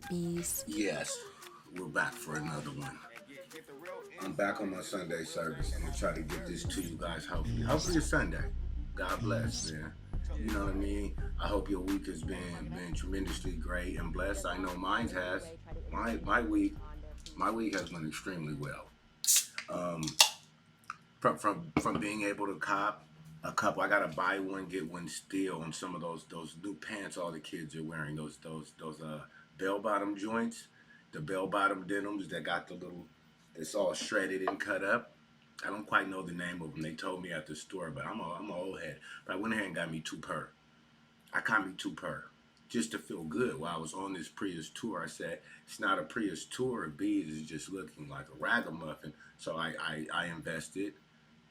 Peace. Yes, we're back for another one. I'm back on my Sunday service. I'm gonna try to get this to you guys. Hopefully it's Sunday. God bless, man. You know what I mean? I hope your week has been tremendously great and blessed. I know mine has. My week has been extremely well. Um, from being able to cop a couple. I gotta buy one get one steal on some of those new pants all the kids are wearing. Those bell bottom joints, the bell bottom denims that got the little. It's all shredded and cut up. I don't quite know the name of them. They told me at the store, but I'm a old head. But I went ahead and got me two per. I got me two per. Just to feel good while I was on this Prius tour. I said, it's not a Prius tour. Bees is just looking like a ragamuffin. So I invested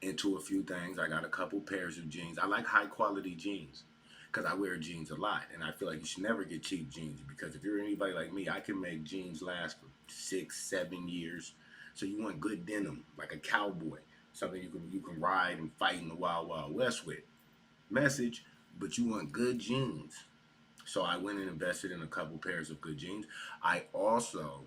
into a few things. I got a couple pairs of jeans. I like high quality jeans because I wear jeans a lot. And I feel like you should never get cheap jeans because if you're anybody like me, I can make jeans last for 6, 7 years. So you want good denim, like a cowboy, something you can ride and fight in the wild wild west with. Message, but you want good jeans. So I went and invested in a couple pairs of good jeans. I also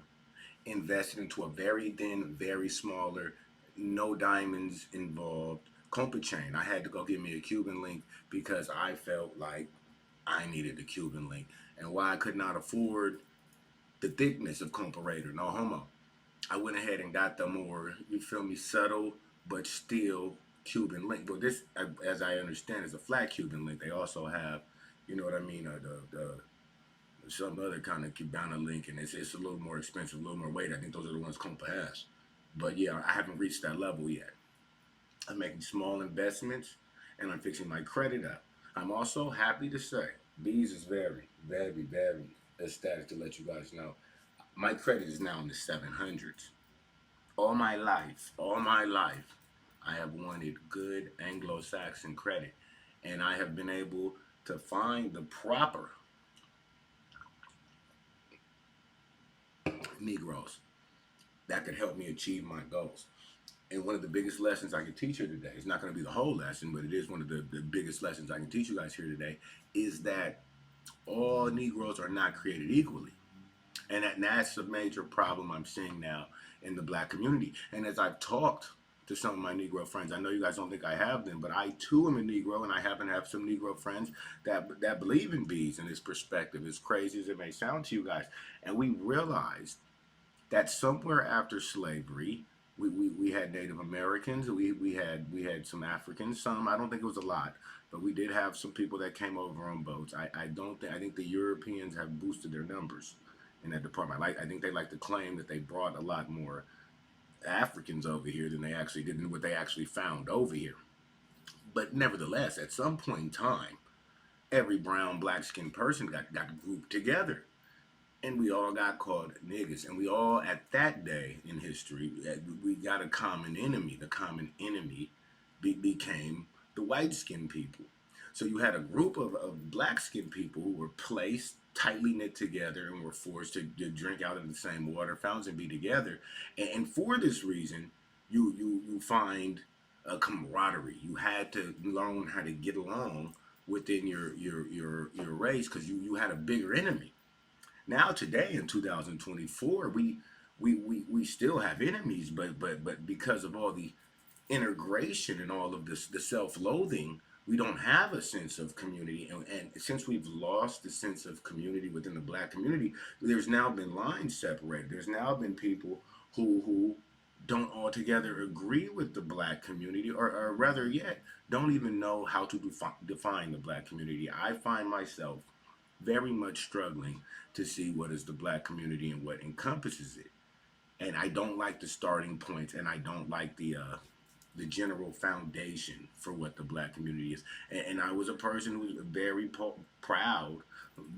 invested into a very thin, very smaller, no diamonds involved compa chain. I had to go get me a Cuban link because I felt like I needed the Cuban link. And why I could not afford the thickness of comparator, no homo. I went ahead and got the more, you feel me, subtle but still Cuban link. But this, as I understand, is a flat Cuban link. They also have, you know what I mean, some other kind of Cubana link, and it's a little more expensive, a little more weight. I think those are the ones Compa has. But yeah, I haven't reached that level yet. I'm making small investments, and I'm fixing my credit up. I'm also happy to say, Bees is very, very, very ecstatic to let you guys know. My credit is now in the 700s. All my life, I have wanted good Anglo-Saxon credit, and I have been able to find the proper Negroes that could help me achieve my goals. And one of the biggest lessons I can teach you today, it's not going to be the whole lesson, but it is one of the biggest lessons I can teach you guys here today, is that all Negroes are not created equally. And that's a major problem I'm seeing now in the black community. And as I've talked to some of my Negro friends, I know you guys don't think I have them, but I too am a Negro, and I happen to have some Negro friends that believe in bees and this perspective, as crazy as it may sound to you guys. And we realized that somewhere after slavery, we had Native Americans, we had some Africans, some I don't think it was a lot, but we did have some people that came over on boats. I don't think I think the Europeans have boosted their numbers in that department. I think they like to claim that they brought a lot more Africans over here than they actually did, and what they actually found over here. But nevertheless, at some point in time, every brown black skinned person got grouped together and we all got called niggas. And we all, at that day in history, we got a common enemy. The common enemy became the white skinned people. So you had a group of black skinned people who were placed tightly knit together and were forced to drink out of the same water fountains and be together. And for this reason, you find a camaraderie. You had to learn how to get along within your race because you had a bigger enemy. Now today in 2024, we still have enemies, but because of all the integration and all of this the self-loathing, we don't have a sense of community. And since we've lost the sense of community within the black community, there's now been lines separated. There's now been people who don't altogether agree with the black community, or rather yet, don't even know how to define the black community. I find myself very much struggling to see what is the black community and what encompasses it. And I don't like the starting points, and I don't like the general foundation for what the black community is. And I was a person who was very proud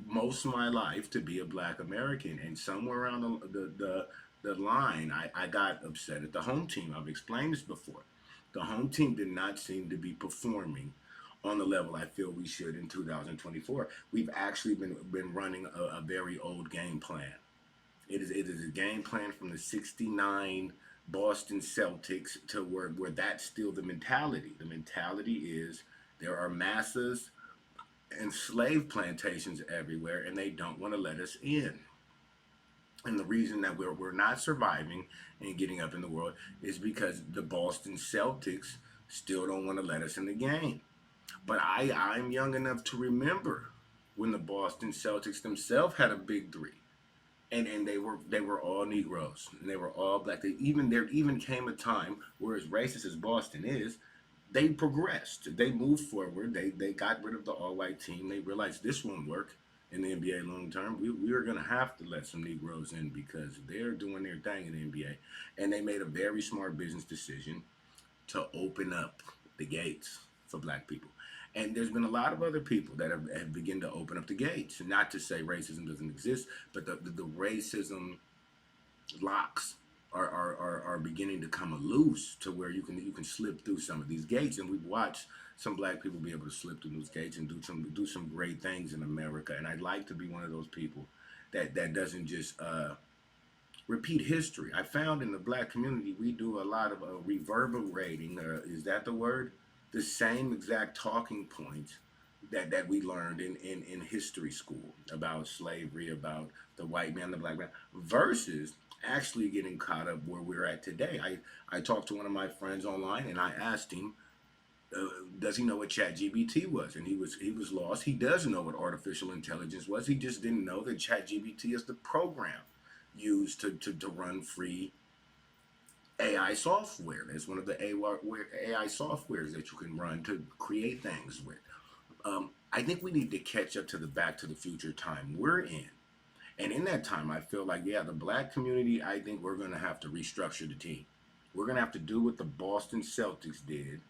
most of my life to be a black American. And somewhere around the line, I got upset at the home team. I've explained this before. The home team did not seem to be performing on the level I feel we should in 2024. We've actually been running a very old game plan. It is a game plan from the '69 Boston Celtics to where that's still the mentality. The mentality is there are masses and slave plantations everywhere, and they don't want to let us in. And the reason that we're not surviving and getting up in the world is because the Boston Celtics still don't want to let us in the game. But I'm young enough to remember when the Boston Celtics themselves had a big three. And they were all Negroes and they were all black. There even came a time where, as racist as Boston is, they progressed. They moved forward. They got rid of the all white team. They realized this won't work in the NBA long term. We are going to have to let some Negroes in because they're doing their thing in the NBA. And they made a very smart business decision to open up the gates for black people. And there's been a lot of other people that have begun to open up the gates. Not to say racism doesn't exist, but the racism locks are beginning to come loose to where you can slip through some of these gates, and we've watched some black people be able to slip through those gates and do some great things in America. And I'd like to be one of those people that doesn't just repeat history. I found in the black community we do a lot of reverberating. Is that the word? The same exact talking points that we learned in history school about slavery, about the white man, the black man, versus actually getting caught up where we're at today. I talked to one of my friends online and I asked him, does he know what ChatGPT was? And he was lost. He does know what artificial intelligence was. He just didn't know that ChatGPT is the program used to run free AI software. That's one of the AI softwares that you can run to create things with. I think we need to catch up to the Back to the Future time we're in. And in that time, I feel like, yeah, the black community, I think we're going to have to restructure the team. We're going to have to do what the Boston Celtics did,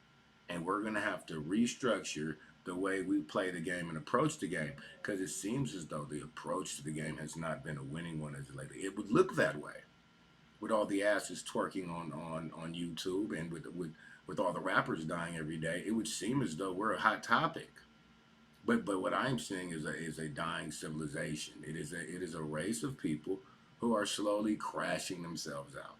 and we're going to have to restructure the way we play the game and approach the game, because it seems as though the approach to the game has not been a winning one as of lately. It would look that way with all the asses twerking on YouTube, and with all the rappers dying every day. It would seem as though we're a hot topic. But what I'm seeing is a dying civilization. It is a race of people who are slowly crashing themselves out,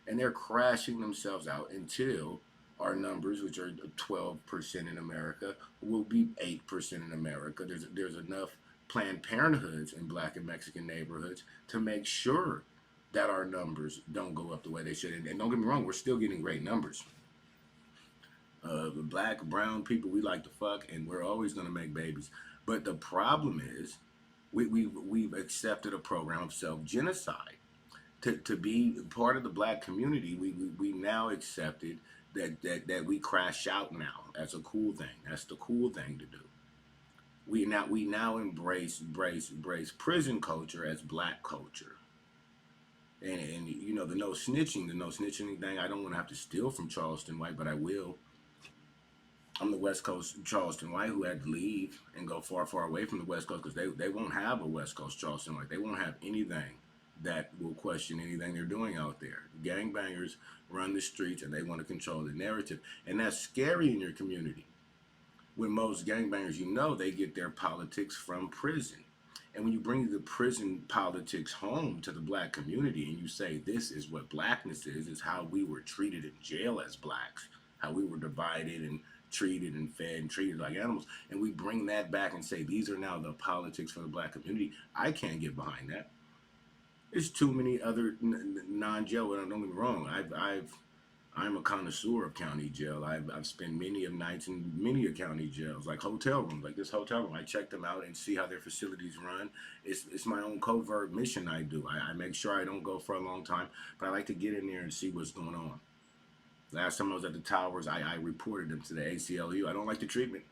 and they're crashing themselves out until our numbers, which are 12% in America, will be 8% in America. There's enough Planned Parenthoods in Black and Mexican neighborhoods to make sure that our numbers don't go up the way they should. And don't get me wrong, we're still getting great numbers. The black, brown people, we like to fuck, and we're always going to make babies. But the problem is, we've accepted a program of self genocide. To be part of the black community, we now accepted that we crash out now. That's a cool thing. That's the cool thing to do. We now embrace prison culture as black culture. And the no snitching thing. I don't want to have to steal from Charleston White, but I will. I'm the West Coast Charleston White who had to leave and go far, far away from the West Coast because they won't have a West Coast Charleston White. They won't have anything that will question anything they're doing out there. Gangbangers run the streets and they want to control the narrative. And that's scary in your community. When most gangbangers, they get their politics from prison. And when you bring the prison politics home to the black community and you say this is what blackness is how we were treated in jail as blacks, how we were divided and treated and fed and treated like animals, and we bring that back and say these are now the politics for the black community, I can't get behind that. There's too many other non-jail. Don't get me wrong. I'm a connoisseur of county jail. I've spent many of nights in many of county jails, like hotel rooms, like this hotel room. I check them out and see how their facilities run. It's my own covert mission I do. I make sure I don't go for a long time, but I like to get in there and see what's going on. Last time I was at the towers, I reported them to the ACLU. I don't like the treatment.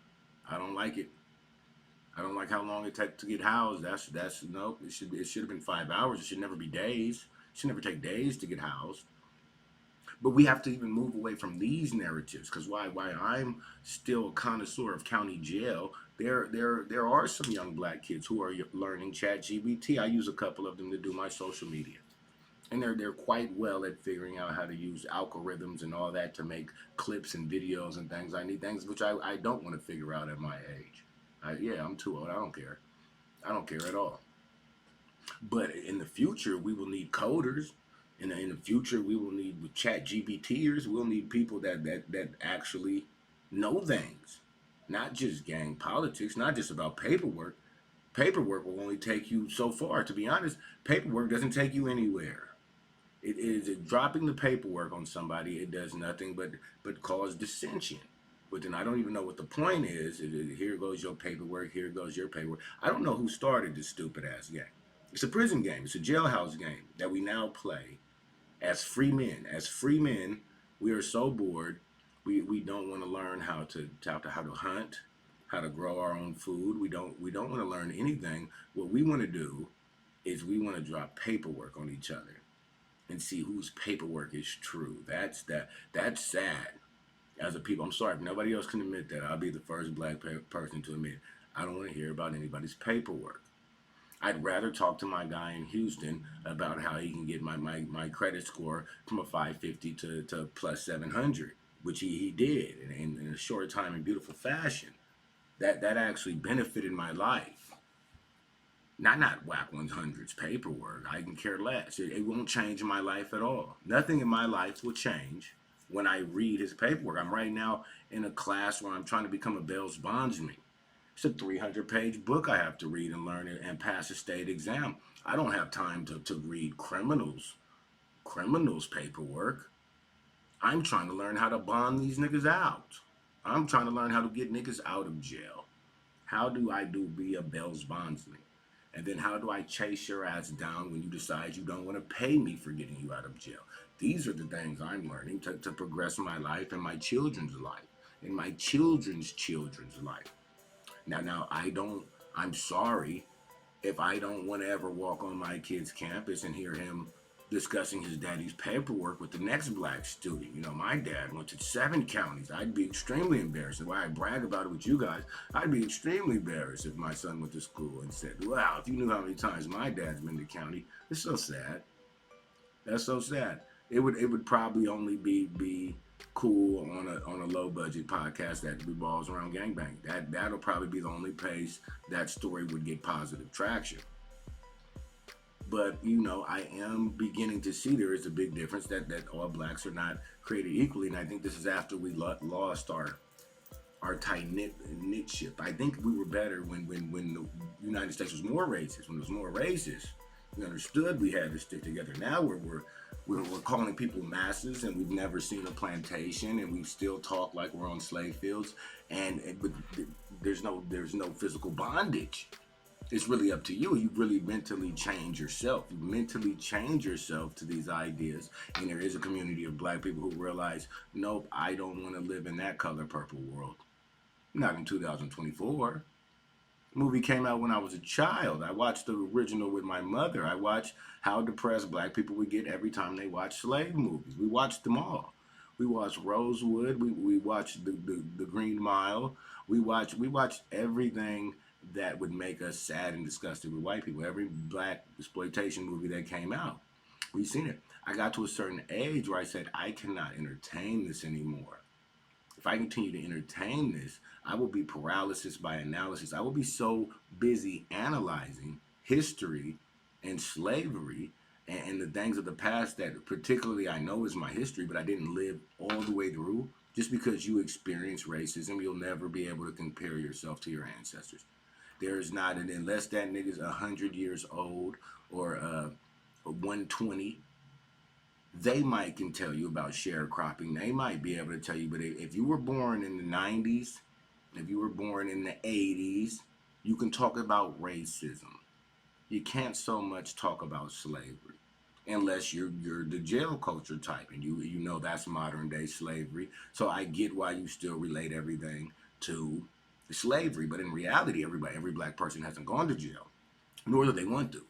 I don't like it. I don't like how long it takes to get housed. That's nope. It should have been 5 hours. It should never be days. It should never take days to get housed. But we have to even move away from these narratives because why I'm still a connoisseur of county jail. There are some young black kids who are learning ChatGPT. I use a couple of them to do my social media, and they're quite well at figuring out how to use algorithms and all that to make clips and videos and things. I need things which I don't want to figure out at my age. Yeah, I'm too old. I don't care. I don't care at all. But in the future, we will need coders. In the future, we will need Chat GBTers. We'll need people that actually know things, not just gang politics, not just about paperwork. Paperwork will only take you so far. To be honest, paperwork doesn't take you anywhere. It is dropping the paperwork on somebody. It does nothing but cause dissension. But then I don't even know what the point is. Here goes your paperwork. Here goes your paperwork. I don't know who started this stupid ass game. It's a prison game. It's a jailhouse game that we now play as free men. As free men, we are so bored. We don't want to learn how to hunt, how to grow our own food. We don't want to learn anything. What we want to do is we want to drop paperwork on each other and see whose paperwork is true. That's sad. As a people, I'm sorry if nobody else can admit that. I'll be the first black person to admit I don't want to hear about anybody's paperwork. I'd rather talk to my guy in Houston about how he can get my credit score from a 550 to plus 700, which he did in a short time in beautiful fashion. That actually benefited my life. Not whack 100's paperwork. I can care less. It won't change my life at all. Nothing in my life will change when I read his paperwork. I'm right now in a class where I'm trying to become a Bell's bondsman. It's a 300-page book I have to read and learn and pass a state exam. I don't have time to read criminals paperwork. I'm trying to learn how to bond these niggas out. I'm trying to learn how to get niggas out of jail. How do I be a Bell's bondsman? And then how do I chase your ass down when you decide you don't want to pay me for getting you out of jail? These are the things I'm learning to progress my life and my children's life and my children's life. Now I'm sorry if I don't want to ever walk on my kid's campus and hear him discussing his daddy's paperwork with the next black student. My dad went to 7 counties. I'd be extremely embarrassed. And why I brag about it with you guys, I'd be extremely embarrassed if my son went to school and said, wow, if you knew how many times my dad's been to county. It's so sad. That's so sad. It would probably only be cool on a low budget podcast that revolves around gangbang. That'll probably be the only place that story would get positive traction. But I am beginning to see there is a big difference that all blacks are not created equally, and I think this is after we lost our tight knitship. I think we were better when the United States was more racist. When it was more racist, we understood we had to stick together. Now we're calling people masses, and we've never seen a plantation, and we still talk like we're on slave fields, but there's no physical bondage. It's really up to you. You really mentally change yourself. You mentally change yourself to these ideas. And there is a community of black people who realize, nope, I don't want to live in that color purple world. Not in 2024. The movie came out when I was a child. I watched the original with my mother. I watched how depressed black people would get every time they watched slave movies. We watched them all. We watched Rosewood. We watched the Green Mile. We watched everything that would make us sad and disgusted with white people. Every black exploitation movie that came out, we've seen it. I got to a certain age where I said, I cannot entertain this anymore. If I continue to entertain this, I will be paralysis by analysis. I will be so busy analyzing history and slavery and the things of the past that particularly I know is my history, but I didn't live all the way through. Just because you experience racism, you'll never be able to compare yourself to your ancestors. There is not, and unless that nigga's 100 years old or 120, they might can tell you about sharecropping. They might be able to tell you, but if you were born in the 90s, if you were born in the 80s, you can talk about racism. You can't so much talk about slavery unless you're the jail culture type, and you know that's modern day slavery. So I get why you still relate everything to slavery, but in reality, every black person hasn't gone to jail, nor do they want to.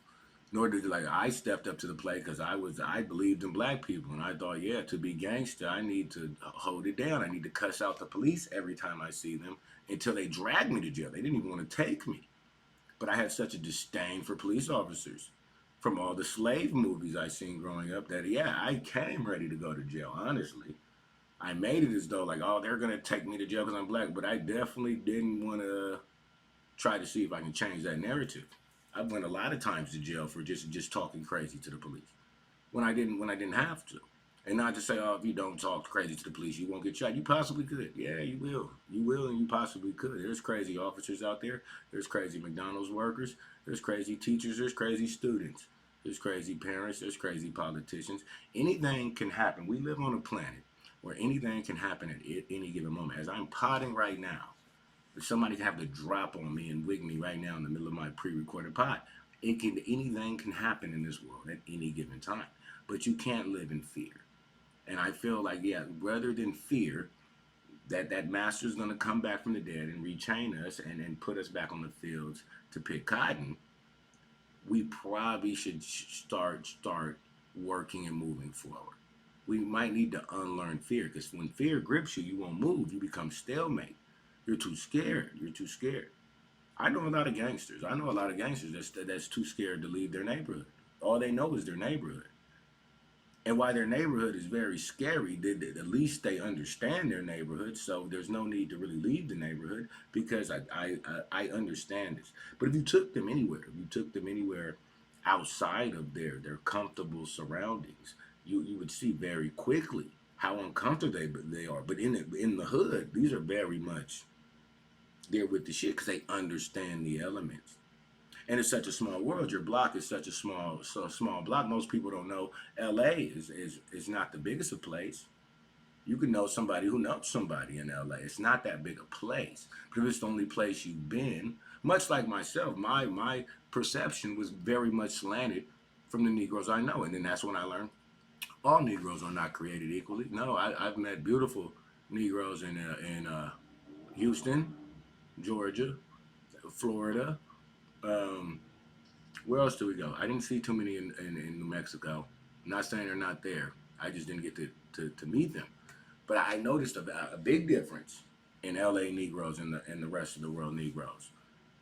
Nor did I stepped up to the plate because I believed in black people, and I thought, yeah, to be gangster, I need to hold it down. I need to cuss out the police every time I see them until they drag me to jail. They didn't even want to take me, but I had such a disdain for police officers from all the slave movies I seen growing up that yeah, I came ready to go to jail. Honestly, I made it as though oh, they're gonna take me to jail because I'm black, but I definitely didn't want to try to see if I can change that narrative. I went a lot of times to jail for just talking crazy to the police when I didn't have to. And not to say, oh, if you don't talk crazy to the police, you won't get shot. You possibly could. Yeah, you will. You will, and you possibly could. There's crazy officers out there. There's crazy McDonald's workers. There's crazy teachers. There's crazy students. There's crazy parents. There's crazy politicians. Anything can happen. We live on a planet where anything can happen at any given moment. As I'm potting right now, if somebody can have the drop on me and wig me right now in the middle of my pre-recorded pot, anything can happen in this world at any given time. But you can't live in fear. And I feel like, yeah, rather than fear that master's going to come back from the dead and rechain us and put us back on the fields to pick cotton, we probably should start working and moving forward. We might need to unlearn fear, because when fear grips you, you won't move. You become stalemate. You're too scared. You're too scared. I know a lot of gangsters. I know a lot of gangsters that's too scared to leave their neighborhood. All they know is their neighborhood. And while their neighborhood is very scary, at least they understand their neighborhood, so there's no need to really leave the neighborhood, because I understand this. But if you took them anywhere outside of their comfortable surroundings, you would see very quickly how uncomfortable they are. But in the hood, these are very much there with the shit, because they understand the elements. And it's such a small world. Your block is such a small block. Most people don't know L.A. is not the biggest of place. You can know somebody who knows somebody in L.A. It's not that big a place. But if it's the only place you've been, much like myself, my perception was very much slanted from the Negroes I know. And then that's when I learned all Negroes are not created equally. No, I've met beautiful Negroes in Houston, Georgia, Florida. Um, where else do we go? I didn't see too many in New Mexico. I'm not saying they're not there. I just didn't get to meet them. But I noticed a big difference in LA Negroes and the rest of the world Negroes.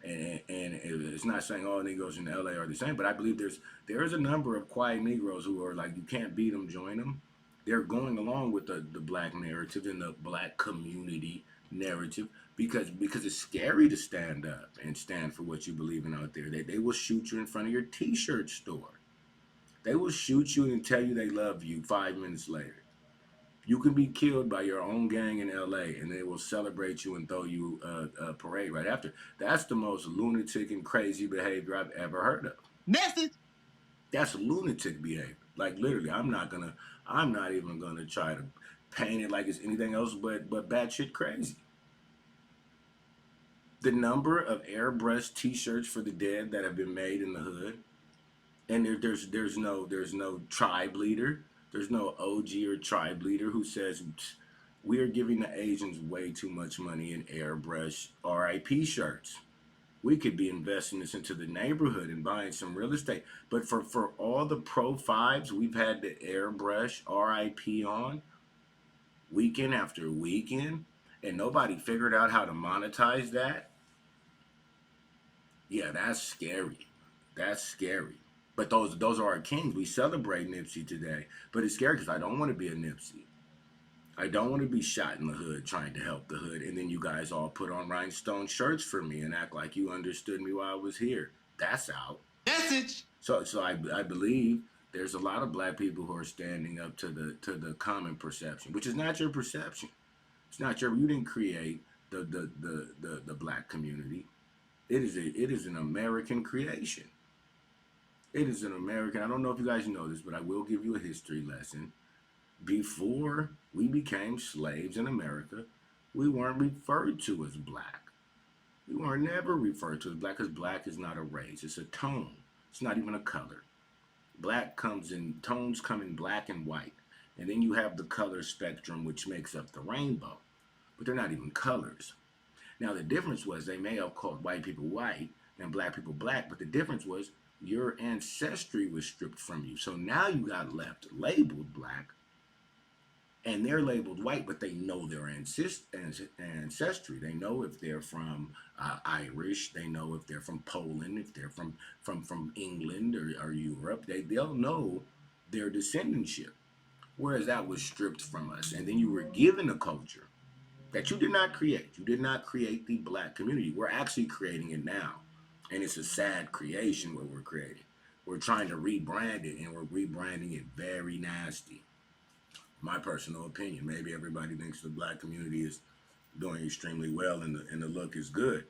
And it's not saying all Negroes in LA are the same, but I believe there's a number of quiet Negroes who are like, you can't beat them, join them. They're going along with the black narrative and the black community narrative, because it's scary to stand up and stand for what you believe in out there. They will shoot you in front of your t-shirt store. They will shoot you and tell you they love you 5 minutes later. You can be killed by your own gang in LA, and they will celebrate you and throw you a parade right after. That's the most lunatic and crazy behavior I've ever heard of. Message. That's lunatic behavior. Like, literally, I'm not even gonna try to paint it like it's anything else but batshit crazy. The number of airbrush T-shirts for the dead that have been made in the hood, and there's no tribe leader, there's no OG or tribe leader who says we are giving the Asians way too much money in airbrush RIP shirts. We could be investing this into the neighborhood and buying some real estate. But for all the Pro 5s we've had the airbrush RIP on weekend after weekend, and nobody figured out how to monetize that, yeah, that's scary. That's scary. But those are our kings. We celebrate Nipsey today. But it's scary because I don't want to be a Nipsey. I don't want to be shot in the hood trying to help the hood, and then you guys all put on rhinestone shirts for me and act like you understood me while I was here. That's out. Message. So I believe there's a lot of black people who are standing up to the common perception, which is not your perception. It's not you didn't create the black community. It is an American creation. It is an American. I don't know if you guys know this, but I will give you a history lesson. Before we became slaves in America, we weren't referred to as black. We were never referred to as black, because black is not a race. It's a tone. It's not even a color. Tones come in black and white. And then you have the color spectrum, which makes up the rainbow. But they're not even colors. Now, the difference was they may have called white people white and black people black, but the difference was your ancestry was stripped from you. So now you got left labeled black, and they're labeled white, but they know their ancestry. They know if they're from Irish. They know if they're from Poland, if they're from England or Europe. They'll know their descendanship, whereas that was stripped from us. And then you were given a culture that you did not create. You did not create the black community. We're actually creating it now. And it's a sad creation what we're creating. We're trying to rebrand it, and we're rebranding it very nasty. My personal opinion. Maybe everybody thinks the black community is doing extremely well and the look is good.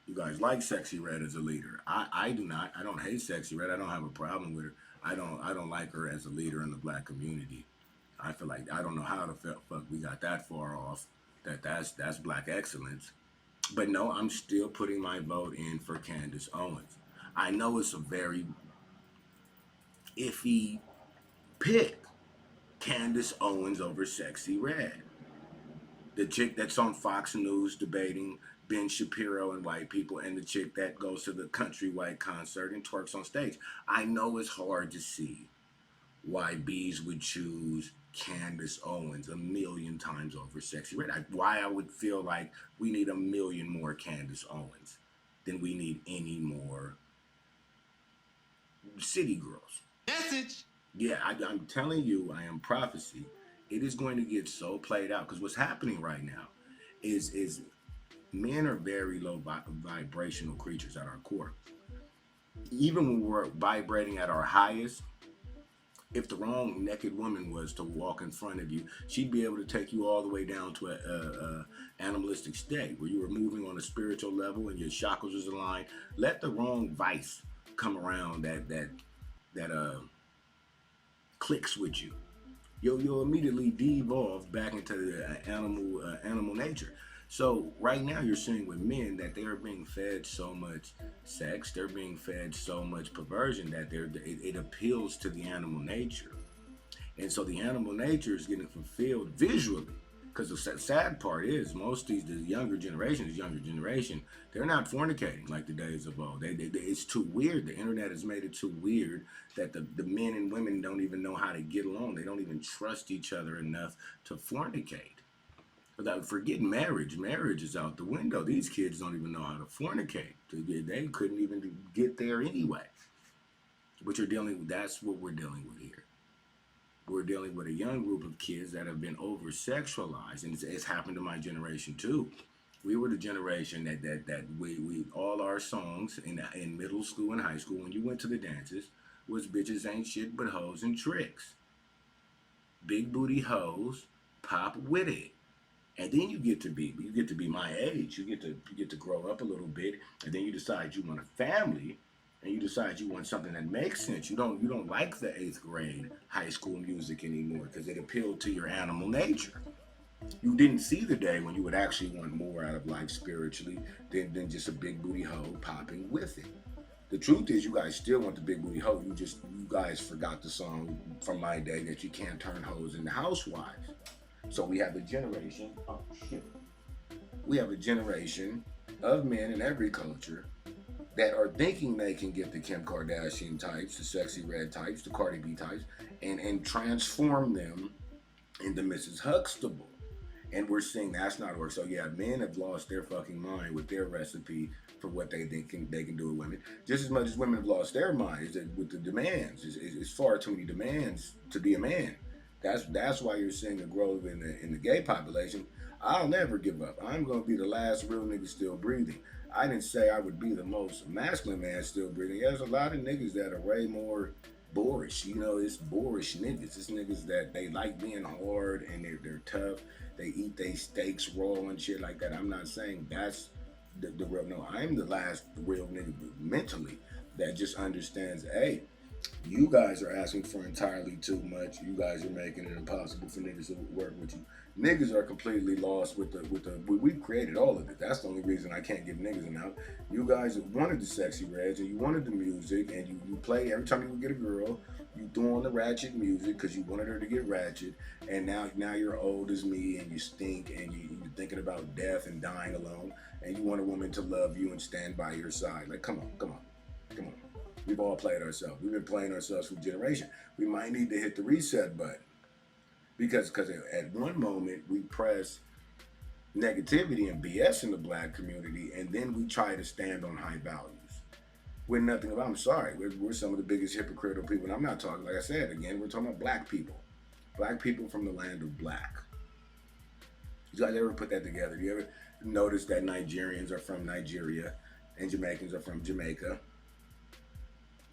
You guys like Sexy Red as a leader. I do not. I don't hate Sexy Red. I don't have a problem with her. I don't like her as a leader in the black community. I feel like I don't know how the fuck we got that far off. That's black excellence. But no, I'm still putting my vote in for Candace Owens. I know it's a very iffy pick. Candace Owens over Sexy Red. The chick that's on Fox News debating Ben Shapiro and white people, and the chick that goes to the country white concert and twerks on stage. I know it's hard to see why bees would choose Candace Owens a million times over Sexy Red. Why I would feel like we need a million more Candace Owens than we need any more city girls. Message. Yeah, I'm telling you, I am prophecy. It is going to get so played out because what's happening right now is men are very low vibrational creatures at our core. Even when we're vibrating at our highest, if the wrong naked woman was to walk in front of you, she'd be able to take you all the way down to a animalistic state where you were moving on a spiritual level and your chakras was aligned. Let the wrong vice come around that clicks with you. You'll immediately devolve back into the animal nature. So right now you're seeing with men that they are being fed so much sex, they're being fed so much perversion that it appeals to the animal nature, and so the animal nature is getting fulfilled visually. Because the sad part is most of the younger generation, they're not fornicating like the days of old. It's too weird. The internet has made it too weird that the men and women don't even know how to get along. They don't even trust each other enough to fornicate. Forget marriage. Marriage is out the window. These kids don't even know how to fornicate. They couldn't even get there anyway. But that's what we're dealing with here. We're dealing with a young group of kids that have been over sexualized, and it's happened to my generation too. We were the generation that we all our songs in middle school and high school when you went to the dances was bitches ain't shit but hoes and tricks. Big booty hoes, pop with it. And then you get to be my age. You get to grow up a little bit, and then you decide you want a family, and you decide you want something that makes sense. You don't like the 8th grade high school music anymore because it appealed to your animal nature. You didn't see the day when you would actually want more out of life spiritually than just a big booty hoe popping with it. The truth is, you guys still want the big booty hoe. You guys forgot the song from my day that you can't turn hoes into housewives. So we have a generation. Oh shit. We have a generation of men in every culture that are thinking they can get the Kim Kardashian types, the Sexy Red types, the Cardi B types, and transform them into Mrs. Huxtable. And we're seeing that's not work. So yeah, men have lost their fucking mind with their recipe for what they think they can do with women. Just as much as women have lost their minds with the demands. It's far too many demands to be a man. That's why you're seeing the growth in the gay population. I'll never give up. I'm gonna be the last real nigga still breathing. I didn't say I would be the most masculine man still breathing. There's a lot of niggas that are way more boorish. It's boorish niggas. It's niggas that they like being hard and they're tough. They eat they steaks raw and shit like that. I'm not saying that's the real. No, I'm the last real nigga mentally that just understands, hey, you guys are asking for entirely too much. You guys are making it impossible for niggas to work with you. Niggas are completely lost with we created all of it. That's the only reason I can't give niggas an out. You guys wanted the Sexy Reds and you wanted the music and you play every time you would get a girl, you threw on the ratchet music because you wanted her to get ratchet, and now you're old as me and you stink and you're thinking about death and dying alone, and you want a woman to love you and stand by your side. Like, come on. We've all played ourselves. We've been playing ourselves for generations. We might need to hit the reset button. Because at one moment we press negativity and BS in the black community, and then we try to stand on high values. We're nothing about, I'm sorry, we're some of the biggest hypocritical people. And I'm not talking, like I said, again, we're talking about black people. Black people from the land of black. You guys ever put that together? You ever notice that Nigerians are from Nigeria and Jamaicans are from Jamaica?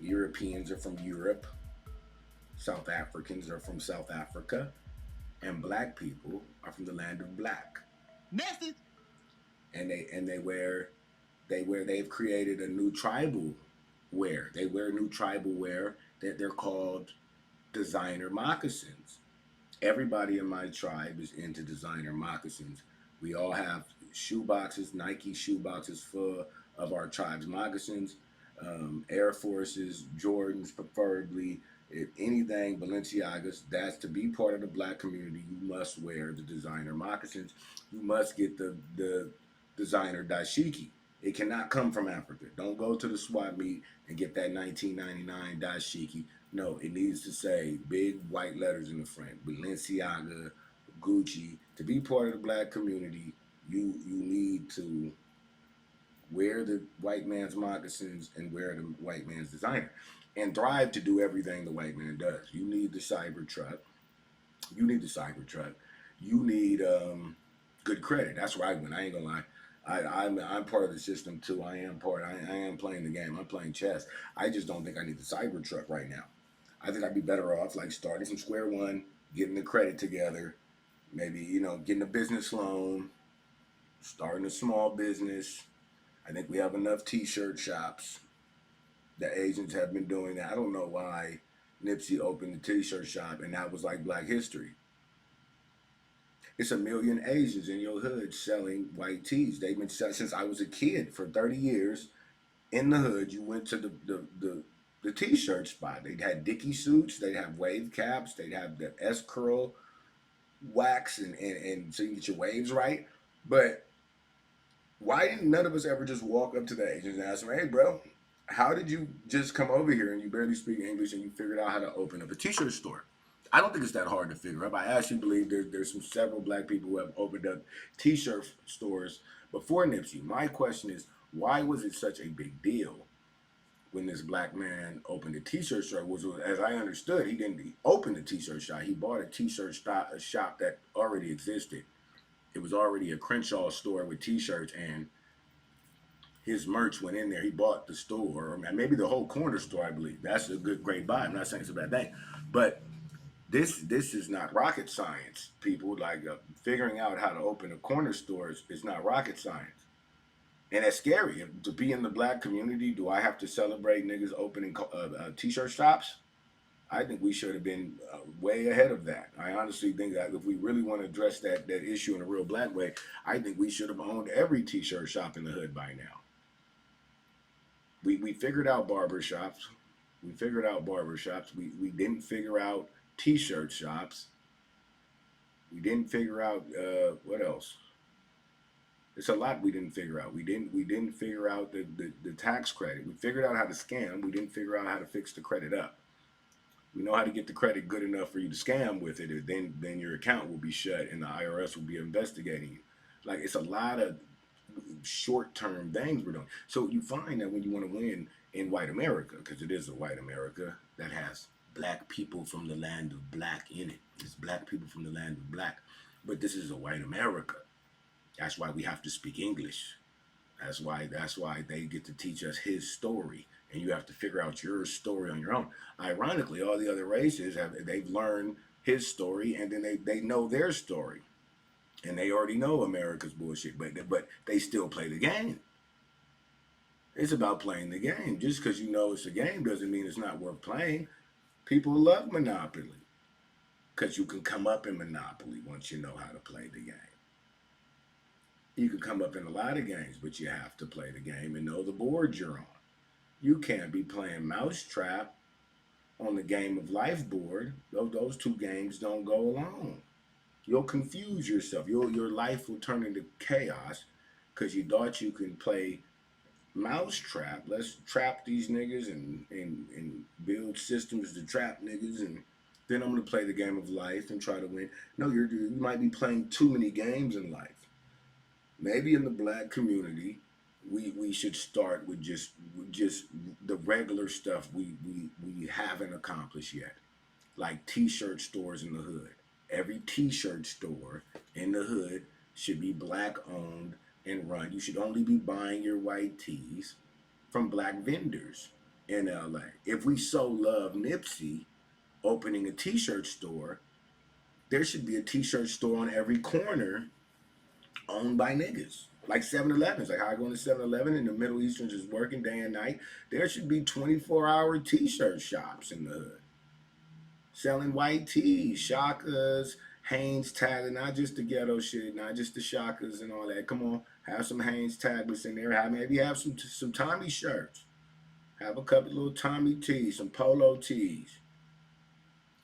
Europeans are from Europe. South Africans are from South Africa. and black people are from the land of black. Message. And they've created a new tribal wear. They wear new tribal wear that they're called designer moccasins. Everybody in my tribe is into designer moccasins. We all have shoe boxes, Nike shoe boxes full of our tribe's moccasins, Air Forces, Jordans, preferably. If anything, Balenciagas, that's to be part of the black community, you must wear the designer moccasins. You must get the designer dashiki. It cannot come from Africa. Don't go to the swap meet and get that 1999 dashiki. No, it needs to say big white letters in the front. Balenciaga, Gucci. To be part of the black community, you need to wear the white man's moccasins and wear the white man's designer. And thrive to do everything the white man does. You need the cyber truck. You need the cyber truck. You need good credit. That's where I went. I ain't gonna lie. I'm part of the system too. I am playing the game. I'm playing chess. I just don't think I need the cyber truck right now. I think I'd be better off like starting from square one, getting the credit together, maybe getting a business loan, starting a small business. I think we have enough T-shirt shops. The Asians have been doing that. I don't know why Nipsey opened the T-shirt shop and that was like Black History. It's a million Asians in your hood selling white tees. They've been selling since I was a kid for 30 years. In the hood, you went to the t-shirt spot. They'd had Dickie suits, they'd have wave caps, they'd have the S curl wax and so you get your waves right. But why didn't none of us ever just walk up to the agents and ask them, hey bro, how did you just come over here and you barely speak English and you figured out how to open up a t-shirt store? I don't think it's that hard to figure out. I actually believe there's some several black people who have opened up t-shirt stores before Nipsey. My question is, why was it such a big deal when this black man opened a t-shirt shop? Was, as I understood, he didn't open a t-shirt shop. He bought a t-shirt shop that already existed. It was already a Crenshaw store with t-shirts, and his merch went in there. He bought the store, or maybe the whole corner store, I believe. That's a great buy. I'm not saying it's a bad thing, but this is not rocket science. People like figuring out how to open a corner store is not rocket science. And it's scary. To be in the black community, do I have to celebrate niggas opening t-shirt shops? I think we should have been way ahead of that. I honestly think that if we really want to address that issue in a real black way, I think we should have owned every t-shirt shop in the hood by now. We figured out barber shops. We figured out barber shops. We didn't figure out t-shirt shops. We didn't figure out what else. It's a lot we didn't figure out. We didn't figure out the tax credit. We figured out how to scam. We didn't figure out how to fix the credit up. We know how to get the credit good enough for you to scam with it. Then your account will be shut and the IRS will be investigating you. Like it's a lot of short term things we're doing. So you find that when you want to win in white America, because it is a white America that has black people from the land of black in it. It's black people from the land of black. But this is a white America. That's why we have to speak English. That's why they get to teach us his story, and you have to figure out your story on your own. Ironically, all the other races they've learned his story, and then they know their story, and they already know America's bullshit, but they still play the game. It's about playing the game. Just because you know it's a game doesn't mean it's not worth playing. People love Monopoly because you can come up in Monopoly once you know how to play the game. You can come up in a lot of games, but you have to play the game and know the board you're on. You can't be playing Mousetrap on the Game of Life board. Those two games don't go along. You'll confuse yourself. Your life will turn into chaos because you thought you can play Mousetrap. Let's trap these niggas and build systems to trap niggas, and then I'm gonna play the game of life and try to win. No, you might be playing too many games in life. Maybe in the black community, we should start with just the regular stuff we haven't accomplished yet, like t-shirt stores in the hood. Every t-shirt store in the hood should be black owned and run. You should only be buying your white tees from black vendors in LA. If we so love Nipsey opening a t-shirt store, There should be a t-shirt store on every corner owned by niggas. Like 7-Elevens, like how I go into 7-Eleven and the Middle Easterns is working day and night. There should be 24-hour t-shirt shops in the hood. Selling white tees, shakas, Hanes tag, not just the ghetto shit, not just the shakas and all that. Come on, have some Hanes taglets in there. Maybe have some Tommy shirts. Have a couple little Tommy tees, some polo tees.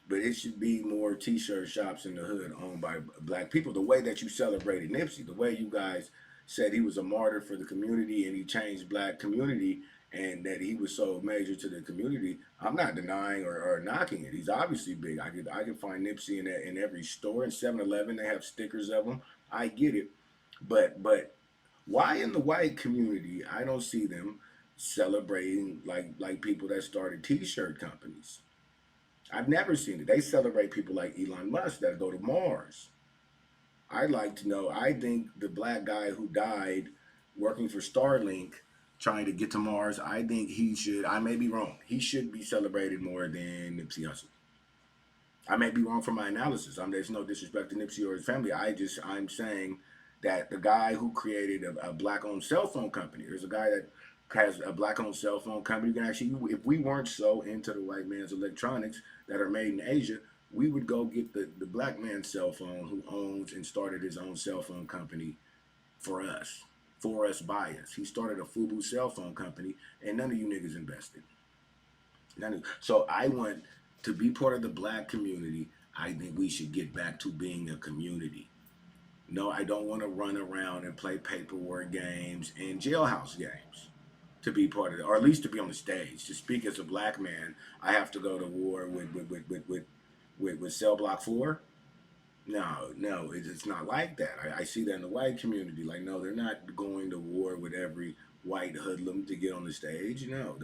But it should be more t-shirt shops in the hood owned by black people. The way that you celebrated Nipsey, the way you guys said he was a martyr for the community and he changed black community and that he was so major to the community, I'm not denying or knocking it. He's obviously big. I could find Nipsey in every store. In 7-Eleven, they have stickers of him. I get it. But why in the white community I don't see them celebrating like people that started t-shirt companies? I've never seen it. They celebrate people like Elon Musk that go to Mars. I'd like to know. I think the black guy who died working for Starlink trying to get to Mars, I think he should, I may be wrong, he should be celebrated more than Nipsey Hussle. I may be wrong for my analysis. There's no disrespect to Nipsey or his family. I'm saying that the guy who created a black-owned cell phone company, there's a guy that has a black-owned cell phone company. You can actually, if we weren't so into the white man's electronics that are made in Asia, we would go get the black man's cell phone who owns and started his own cell phone company for us, by us. He started a FUBU cell phone company, and none of you niggas invested. So I want to be part of the black community. I think we should get back to being a community. No, I don't want to run around and play paperwork games and jailhouse games to be part of it, or at least to be on the stage. To speak as a black man, I have to go to war with Cell Block 4. No, it's not like that. I see that in the white community. Like, no, they're not going to war with every white hoodlum to get on the stage. No,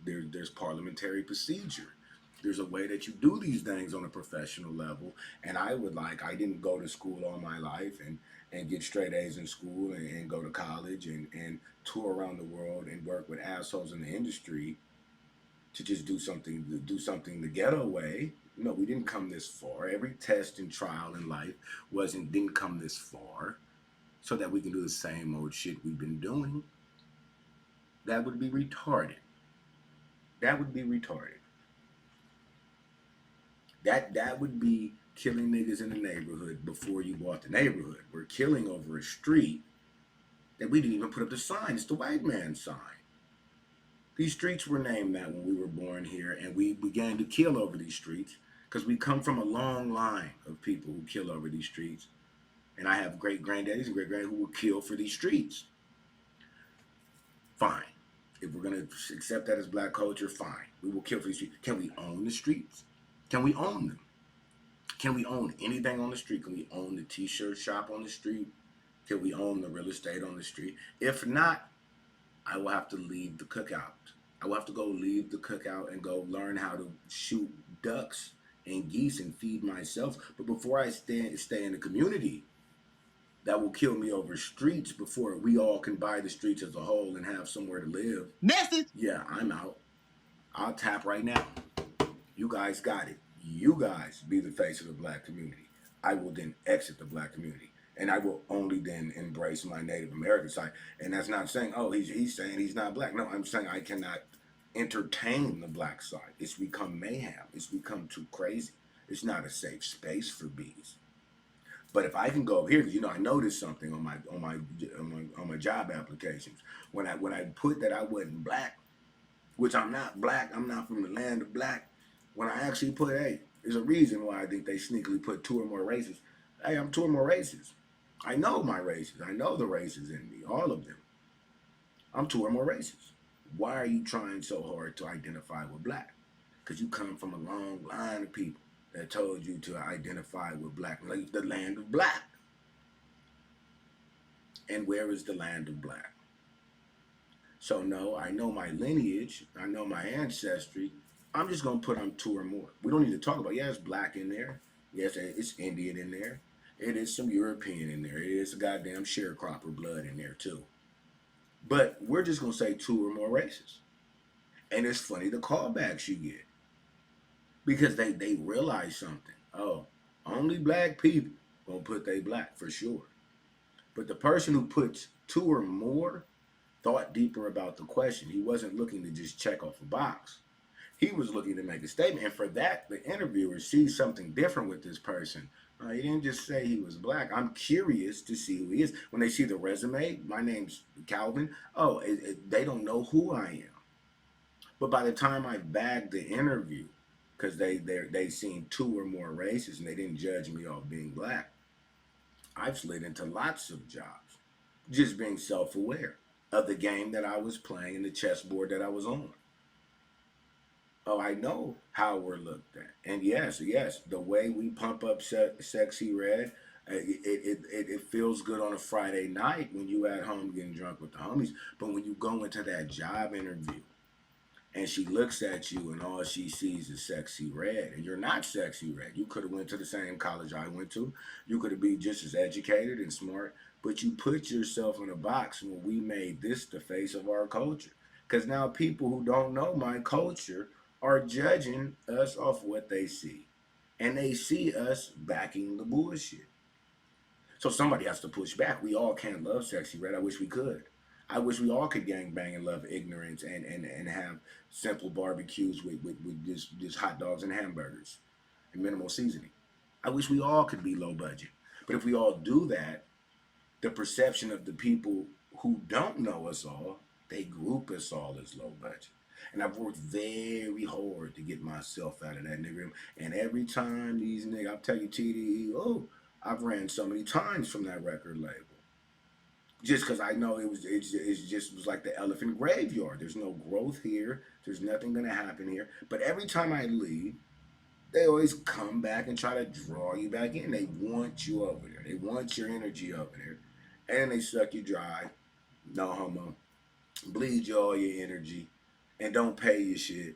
there's parliamentary procedure. There's a way that you do these things on a professional level. And I didn't go to school all my life and get straight A's in school and go to college and tour around the world and work with assholes in the industry to just do something the ghetto way. No, we didn't come this far. Every test and trial in life didn't come this far so that we can do the same old shit we've been doing. That would be retarded. That would be retarded. That would be killing niggas in the neighborhood before you bought the neighborhood. We're killing over a street that we didn't even put up the sign. It's the white man's sign. These streets were named that when we were born here, and we began to kill over these streets because we come from a long line of people who kill over these streets. And I have great granddaddies and great granddaddies who will kill for these streets. Fine. If we're going to accept that as black culture, fine. We will kill for these streets. Can we own the streets? Can we own them? Can we own anything on the street? Can we own the t-shirt shop on the street? Can we own the real estate on the street? If not, I will have to leave the cookout. I will have to go leave the cookout and go learn how to shoot ducks and geese and feed myself. But before I stay in the community, that will kill me over streets before we all can buy the streets as a whole and have somewhere to live. Message. Yeah, I'm out. I'll tap right now. You guys got it. You guys be the face of the black community. I will then exit the black community. And I will only then embrace my Native American side. And that's not saying, oh, he's saying he's not black. No, I'm saying I cannot entertain the black side. It's become mayhem. It's become too crazy. It's not a safe space for bees. But if I can go over here, because I noticed something on my job applications when I put that I wasn't black, which I'm not black. I'm not from the land of black. When I actually put, hey, there's a reason why I think they sneakily put 2 or more races. Hey, I'm 2 or more races. I know my races. I know the races in me, all of them. I'm 2 or more races. Why are you trying so hard to identify with black? Because you come from a long line of people that told you to identify with black, like the land of black. And where is the land of black? So no, I know my lineage. I know my ancestry. I'm just going to put I'm 2 or more. We don't need to talk about, it's black in there. Yes, it's Indian in there. It is some European in there. It is a goddamn sharecropper blood in there too. But we're just going to say 2 or more races. And it's funny the callbacks you get. Because they realize something. Oh, Only black people gonna put they black for sure. But the person who puts two or more thought deeper about the question. He wasn't looking to just check off a box. He was looking to make a statement. And for that, the interviewer sees something different with this person. He didn't just say he was black. I'm curious to see who he is. When they see the resume, my name's Calvin. Oh, they don't know who I am. But by the time I bagged the interview, because they seen two or more races and they didn't judge me off being black, I've slid into lots of jobs, just being self-aware of the game that I was playing and the chessboard that I was on. Oh, I know how we're looked at. And yes, the way we pump up Sexy Red, it feels good on a Friday night when you at home getting drunk with the homies. But when you go into that job interview and she looks at you and all she sees is Sexy Red, and you're not Sexy Red. You could have went to the same college I went to. You could have been just as educated and smart, but you put yourself in a box when we made this the face of our culture. Because now people who don't know my culture are judging us off what they see. And they see us backing the bullshit. So somebody has to push back. We all can't love Sexy Red. I wish we could. I wish we all could gangbang and love ignorance and have simple barbecues with just hot dogs and hamburgers and minimal seasoning. I wish we all could be low budget. But if we all do that, the perception of the people who don't know us all, they group us all as low budget. And I've worked very hard to get myself out of that nigga. And every time these niggas, I'll tell you, TDE, oh, I've ran so many times from that record label. Just because I know it just was like the elephant graveyard. There's no growth here. There's nothing gonna happen here. But every time I leave, they always come back and try to draw you back in. They want you over there. They want your energy over there. And they suck you dry. No homo. Bleed you all your energy. And don't pay your shit.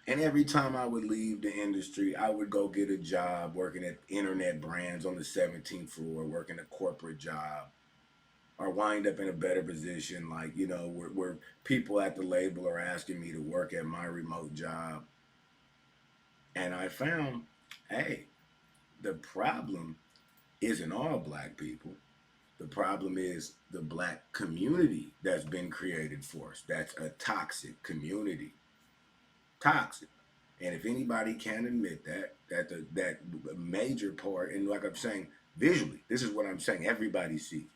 And every time I would leave the industry, I would go get a job working at internet brands on the 17th floor, working a corporate job, or wind up in a better position, like, you know, where people at the label are asking me to work at my remote job. And I found, hey, the problem isn't all black people. The problem is the black community that's been created for us. That's a toxic community. Toxic. And if anybody can admit that major part, and like I'm saying, visually, this is what I'm saying, everybody sees.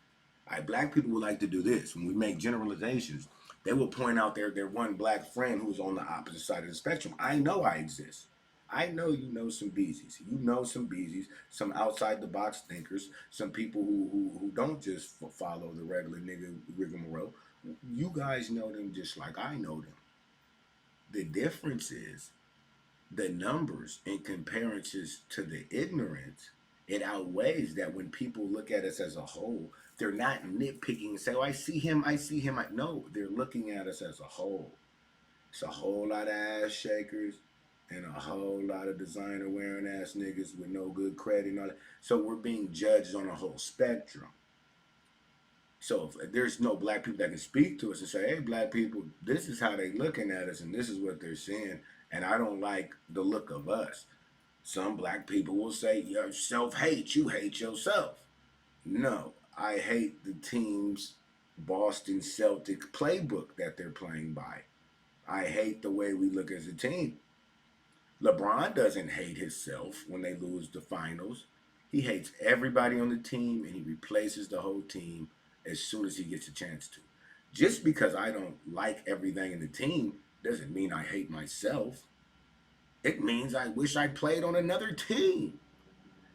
Black people would like to do this. When we make generalizations, they will point out their one black friend who's on the opposite side of the spectrum. I know I exist. I know you know some beezies. You know some beezies, some outside the box thinkers, some people who don't just follow the regular nigga rigmarole. You guys know them just like I know them. The difference is the numbers in comparison to the ignorance. It outweighs that when people look at us as a whole, they're not nitpicking and say, oh, I see him. No, they're looking at us as a whole. It's a whole lot of ass shakers and a whole lot of designer wearing ass niggas with no good credit and all that. So we're being judged on a whole spectrum. So if there's no black people that can speak to us and say, hey, black people, this is how they looking at us and this is what they're seeing, and I don't like the look of us. Some black people will say, you self-hate, you hate yourself. No, I hate the team's Boston Celtic playbook that they're playing by. I hate the way we look as a team. LeBron doesn't hate himself when they lose the finals. He hates everybody on the team and he replaces the whole team as soon as he gets a chance to. Just because I don't like everything in the team doesn't mean I hate myself. It means I wish I played on another team.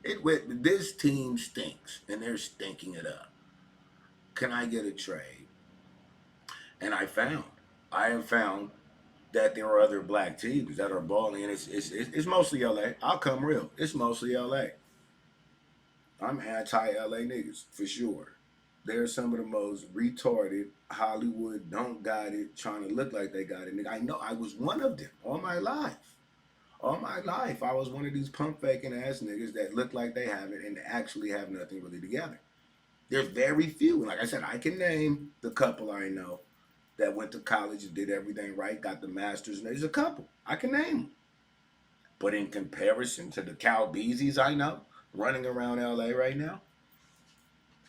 This team stinks and they're stinking it up. Can I get a trade? And I have found that there are other black teams that are balling, and it's mostly LA. I'll come real. It's mostly LA. I'm anti-LA niggas for sure. They're some of the most retarded Hollywood don't got it, trying to look like they got it. Nigga, I know I was one of them all my life. All my life, I was one of these pump faking ass niggas that look like they have it and actually have nothing really together. There's very few. Like I said, I can name the couple I know that went to college and did everything right, got the masters, and there's a couple. I can name them. But in comparison to the Calbeezies I know running around LA right now,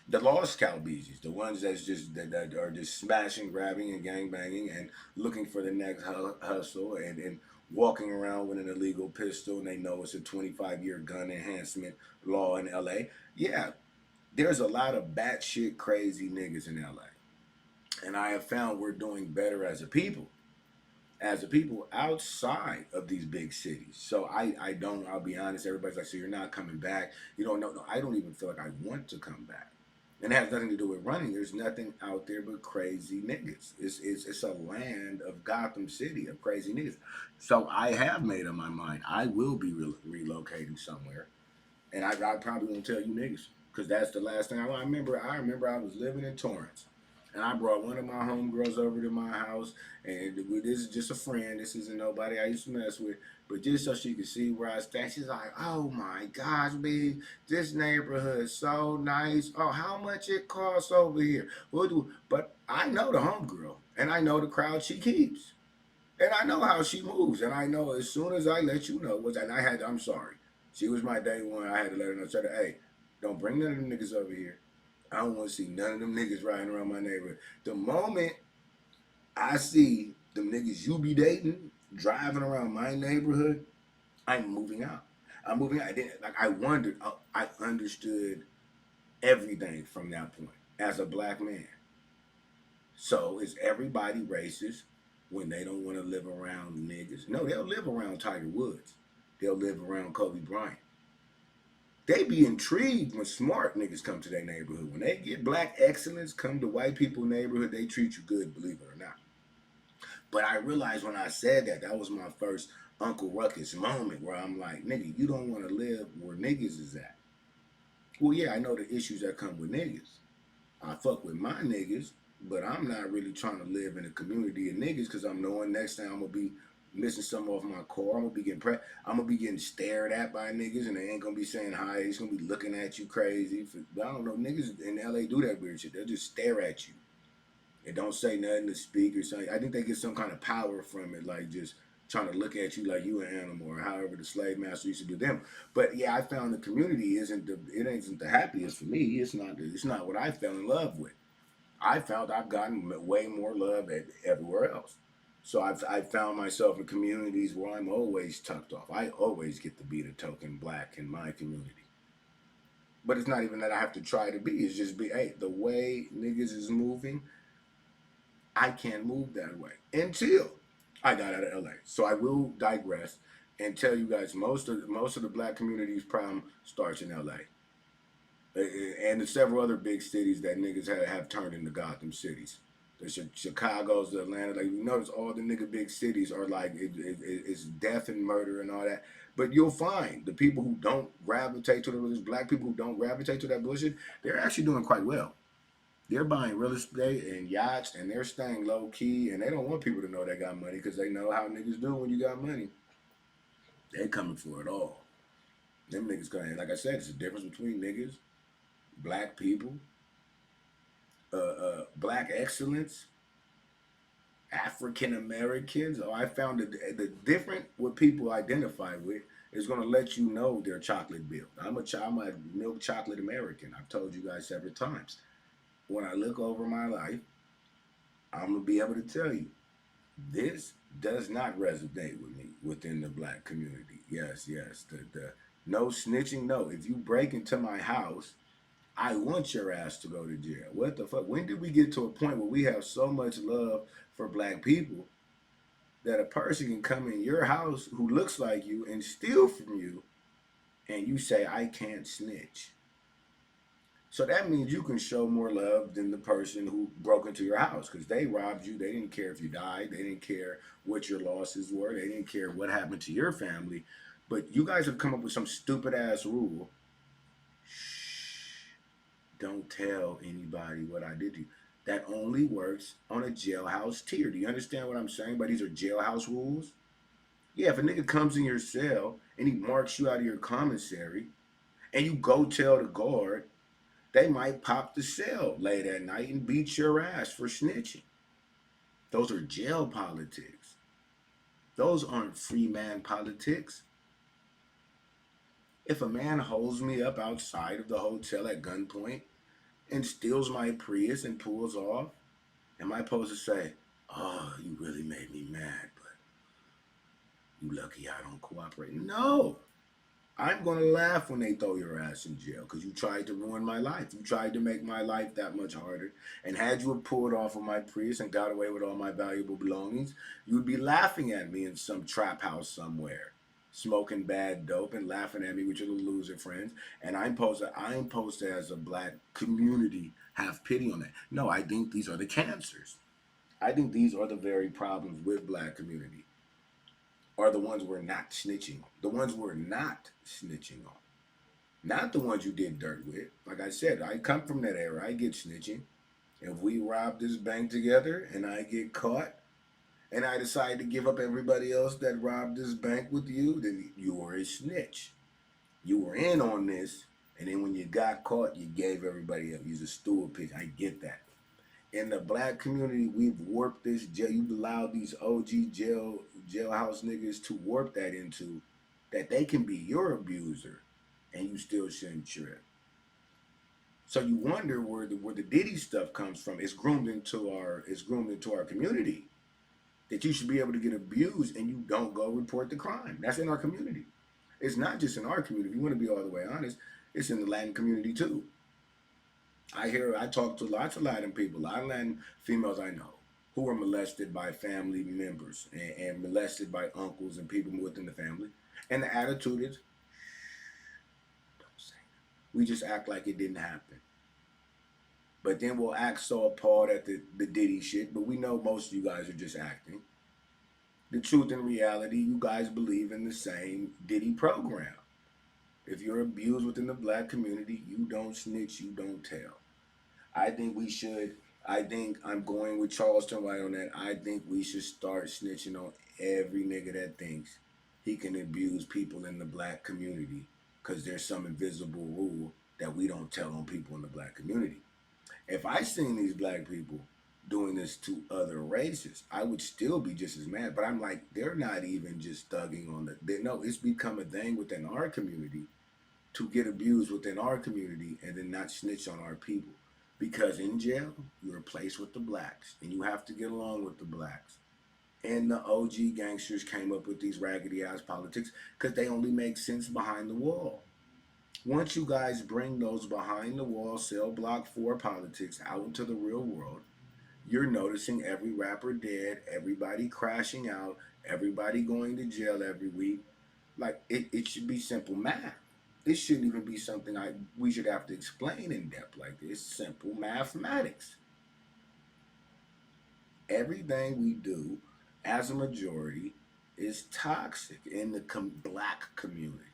the lost Calbeezies, the ones that are just smashing, grabbing, and gang banging, and looking for the next hustle, and walking around with an illegal pistol, and they know it's a 25-year gun enhancement law in LA. Yeah, there's a lot of batshit crazy niggas in LA, and I have found we're doing better as a people. As a people outside of these big cities. So I don't, I'll be honest, everybody's like, so you're not coming back. You don't know. No, I don't even feel like I want to come back. And it has nothing to do with running. There's nothing out there but crazy niggas. It's a land of Gotham City of crazy niggas. So I have made up my mind. I will be relocating somewhere, and I probably won't tell you niggas because that's the last thing I remember. I remember I was living in Torrance, and I brought one of my homegirls over to my house, and this is just a friend. This isn't nobody I used to mess with, but just so she could see where I stand. She's like, "Oh my gosh, B, this neighborhood is so nice. Oh, how much it costs over here?" But I know the homegirl, and I know the crowd she keeps. And I know how she moves, and I know as soon as I let you know, and I'm sorry, she was my day one. I had to let her know, said, hey, don't bring none of them niggas over here. I don't want to see none of them niggas riding around my neighborhood. The moment I see them niggas you be dating driving around my neighborhood, I'm moving out. I'm moving out. I didn't like. I wondered. I understood everything from that point as a black man. So is everybody racist when they don't want to live around niggas? No, they'll live around Tiger Woods. They'll live around Kobe Bryant. They be intrigued when smart niggas come to their neighborhood. When they get black excellence come to white people neighborhood, they treat you good, believe it or not. But I realized when I said that, that was my first Uncle Ruckus moment where I'm like, nigga, you don't want to live where niggas is at. Well, yeah, I know the issues that come with niggas. I fuck with my niggas, but I'm not really trying to live in a community of niggas because I'm knowing next time I'm gonna be missing some off my car. I'm gonna be getting stared at by niggas, and they ain't gonna be saying hi. It's gonna be looking at you crazy. I don't know, niggas in LA do that weird shit. They'll just stare at you and don't say nothing to speak or something. I think they get some kind of power from it, like just trying to look at you like you an animal or however the slave master used to do them. But yeah, I found the community isn't the happiest for me. It's not what I fell in love with. I found I've gotten way more love everywhere else. So I've found myself in communities where I'm always tucked off. I always get to be the token black in my community. But it's not even that I have to try to be. It's just hey, the way niggas is moving, I can't move that way until I got out of LA. So I will digress and tell you guys most of the black community's problem starts in LA. And the several other big cities that niggas have turned into Gotham cities. The Chicago's, the Atlanta, like you notice all the nigga big cities are like it's death and murder and all that. But you'll find the people who don't gravitate to the black people who don't gravitate to that bullshit, they're actually doing quite well. They're buying real estate and yachts, and they're staying low key, and they don't want people to know they got money because they know how niggas do when you got money. They coming for it all. Them niggas coming. Like I said, it's a difference between niggas, black people, black excellence, African Americans. Oh, I found the different what people identify with is going to let you know their chocolate build. I'm a milk chocolate American. I've told you guys several times. When I look over my life, I'm gonna be able to tell you this does not resonate with me within the black community. Yes, yes. The no snitching. No, if you break into my house, I want your ass to go to jail. What the fuck? When did we get to a point where we have so much love for black people that a person can come in your house who looks like you and steal from you, and you say I can't snitch? So that means you can show more love than the person who broke into your house because they robbed you. They didn't care if you died. They didn't care what your losses were. They didn't care what happened to your family. But you guys have come up with some stupid ass rule. Shh, don't tell anybody what I did to you. That only works on a jailhouse tier. Do you understand what I'm saying? But these are jailhouse rules. Yeah, if a nigga comes in your cell and he marks you out of your commissary and you go tell the guard, they might pop the cell late at night and beat your ass for snitching. Those are jail politics. Those aren't free man politics. If a man holds me up outside of the hotel at gunpoint and steals my Prius and pulls off, am I supposed to say, "Oh, you really made me mad, but you lucky I don't cooperate"? No. I'm going to laugh when they throw your ass in jail because you tried to ruin my life. You tried to make my life that much harder. And had you have pulled off of my Prius and got away with all my valuable belongings, you'd be laughing at me in some trap house somewhere, smoking bad dope and laughing at me with your little loser friends. And I'm supposed to, as a black community, have pity on that. No, I think these are the cancers. I think these are the very problems with black community are the ones we're not snitching on. The ones we're not snitching on. Not the ones you did dirt with. Like I said, I come from that era. I get snitching. If we rob this bank together and I get caught and I decide to give up everybody else that robbed this bank with you, then you were a snitch. You were in on this, and then when you got caught, you gave everybody up. You're a stool pigeon. I get that. In the black community, we've warped this jail. You've allowed these OG jailhouse niggas to warp that into that they can be your abuser, and you still shouldn't trip. So you wonder where the Diddy stuff comes from. It's groomed into our community that you should be able to get abused and you don't go report the crime. That's in our community. It's not just in our community. If you want to be all the way honest, it's in the Latin community too. I talk to lots of Latin people, a lot of Latin females I know who were molested by family members and molested by uncles and people within the family. And the attitude is, don't say that. We just act like it didn't happen. But then we'll act so appalled at the Diddy shit, but we know most of you guys are just acting. The truth and reality, you guys believe in the same Diddy program. If you're abused within the black community, you don't snitch, you don't tell. I think we should. I think I'm going with Charleston White on that. I think we should start snitching on every nigga that thinks he can abuse people in the black community because there's some invisible rule that we don't tell on people in the black community. If I seen these black people doing this to other races, I would still be just as mad. But I'm like, they're not even just thugging on no, it's become a thing within our community to get abused within our community and then not snitch on our people. Because in jail, you're replaced with the blacks, and you have to get along with the blacks. And the OG gangsters came up with these raggedy ass politics because they only make sense behind the wall. Once you guys bring those behind the wall cell block 4 politics out into the real world, you're noticing every rapper dead, everybody crashing out, everybody going to jail every week. Like it should be simple math. This shouldn't even be something we should have to explain in depth like this. Simple mathematics. Everything we do as a majority is toxic in the black community.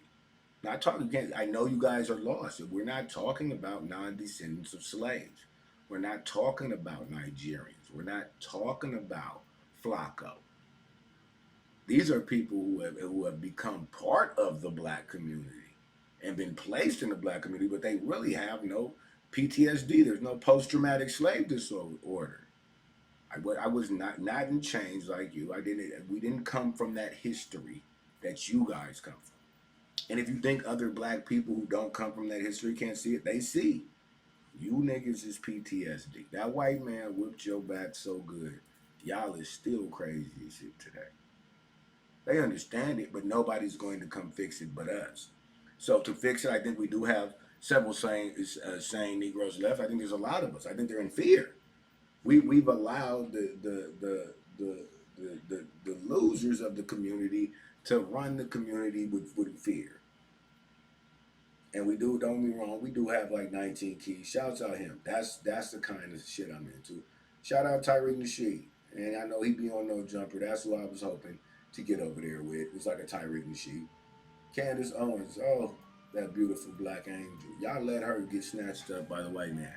Not talking again. I know you guys are lost. We're not talking about non-descendants of slaves. We're not talking about Nigerians. We're not talking about Flacco. These are people who have become part of the black community and been placed in the black community, but they really have no PTSD. There's no post-traumatic slave disorder. I was not in chains like you. We didn't come from that history that you guys come from. And if you think other black people who don't come from that history can't see it, they see. You niggas is PTSD. That white man whipped your back so good. Y'all is still crazy as shit today. They understand it, but nobody's going to come fix it but us. So to fix it, I think we do have several sane Negroes left. I think there's a lot of us. I think they're in fear. We've allowed the losers of the community to run the community with fear. And we do, don't get me wrong, we do have like 19 keys. Shouts out him. That's the kind of shit I'm into. Shout out Tyreek Nasheed. And I know he be on No Jumper. That's who I was hoping to get over there with. It's like a Tyreek Nasheed. Candace Owens. Oh, that beautiful black angel. Y'all let her get snatched up by the white man.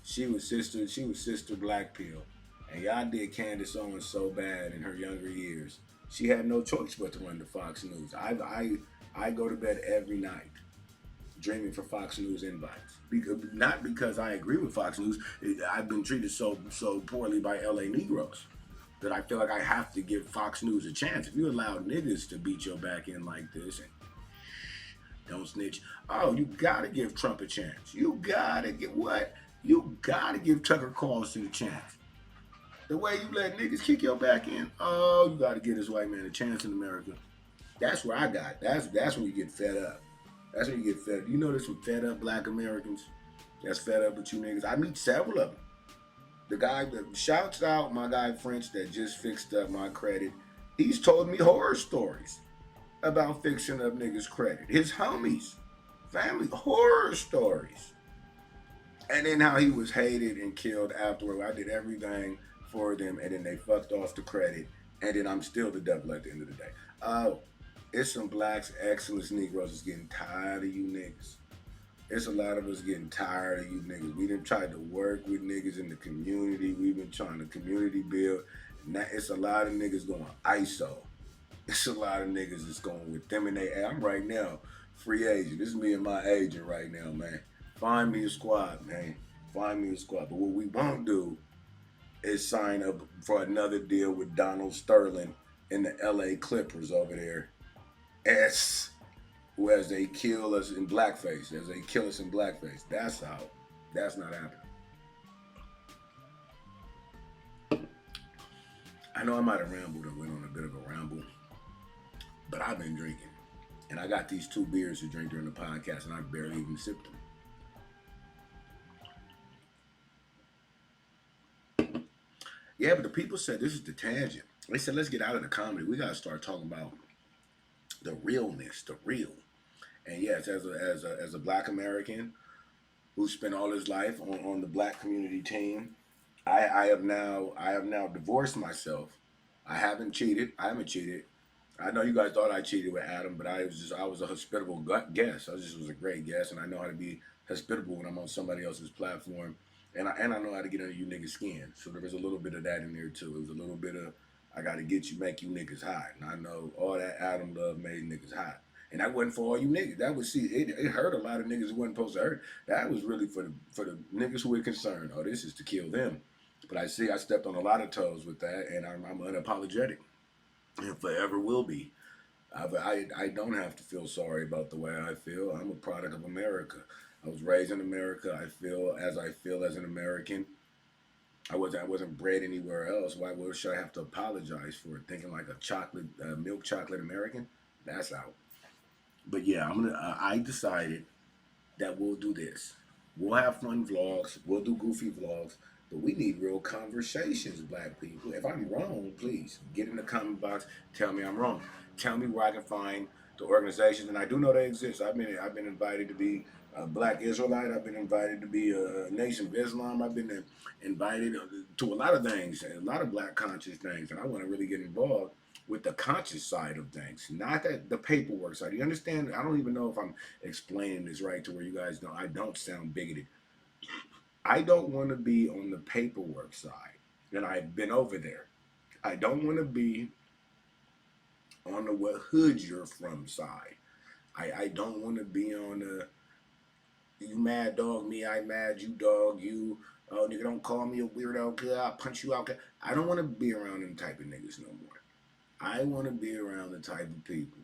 She was sister Black Pill. And y'all did Candace Owens so bad in her younger years. She had no choice but to run to Fox News. I go to bed every night dreaming for Fox News invites. Not because I agree with Fox News. I've been treated so poorly by LA Negroes that I feel like I have to give Fox News a chance. If you allow niggas to beat your back in like this, and Don't snitch. Oh, you gotta give Trump a chance. You gotta get what? You gotta give Tucker Carlson a chance. The way you let niggas kick your back in, oh, you gotta give this white man a chance in America. That's where I got. That's when you get fed up. That's when you get fed up. You know there's some fed up black Americans that's fed up with you niggas. I meet several of them. The guy that shouts out my guy French that just fixed up my credit. He's told me horror stories about fixing up niggas' credit. His homies, family, horror stories. And then how he was hated and killed afterward. I did everything for them, and then they fucked off the credit, and then I'm still the devil at the end of the day. It's some blacks, excellence Negroes is getting tired of you niggas. It's a lot of us getting tired of you niggas. We done tried to work with niggas in the community. We've been trying to community build. And it's a lot of niggas going ISO. It's a lot of niggas that's going with them and they. I'm right now free agent. This is me and my agent right now, man. Find me a squad, man. Find me a squad. But what we won't do is sign up for another deal with Donald Sterling and the LA Clippers over there. As they kill us in blackface. As they kill us in blackface. That's how. That's not happening. I know I might have rambled or went on a bit of a ramble, but I've been drinking. And I got these 2 beers to drink during the podcast, and I barely even sipped them. Yeah, but the people said this is the tangent. They said, let's get out of the comedy. We got to start talking about the realness, the real. And yes, as a black American who spent all his life on the black community team, I have now divorced myself. I haven't cheated. I haven't cheated. I know you guys thought I cheated with Adam, but I was a hospitable guest. I just was a great guest, and I know how to be hospitable when I'm on somebody else's platform, and I know how to get under you niggas' skin. So there was a little bit of that in there too. It was a little bit of I got to get you, make you niggas hot, and I know all that Adam love made niggas hot. And that wasn't for all you niggas. That was it hurt a lot of niggas who wasn't supposed to hurt. That was really for the niggas who were concerned. Oh, this is to kill them. But I see I stepped on a lot of toes with that, and I'm unapologetic, and forever will be. I don't have to feel sorry about the way I feel. I'm a product of America. I was raised in America. I feel as an American. I wasn't bred anywhere else. Why should I have to apologize for it? Thinking like a milk chocolate American? That's out. But yeah, I decided that we'll do this. We'll have fun vlogs. We'll do goofy vlogs. But we need real conversations, black people. If I'm wrong, please get in the comment box. Tell me I'm wrong. Tell me where I can find the organizations, and I do know they exist. I've been invited to be a Black Israelite. I've been invited to be a Nation of Islam. I've been invited to a lot of things, a lot of black conscious things, and I want to really get involved with the conscious side of things, not the paperwork side. You understand? I don't even know if I'm explaining this right to where you guys know I don't sound bigoted. I don't want to be on the paperwork side, and I've been over there. I don't want to be on the what hood you're from side. I don't want to be on the you mad dog me, I mad you dog you. Oh nigga, don't call me a weirdo, cause I'll punch you out. I don't want to be around them type of niggas no more. I want to be around the type of people,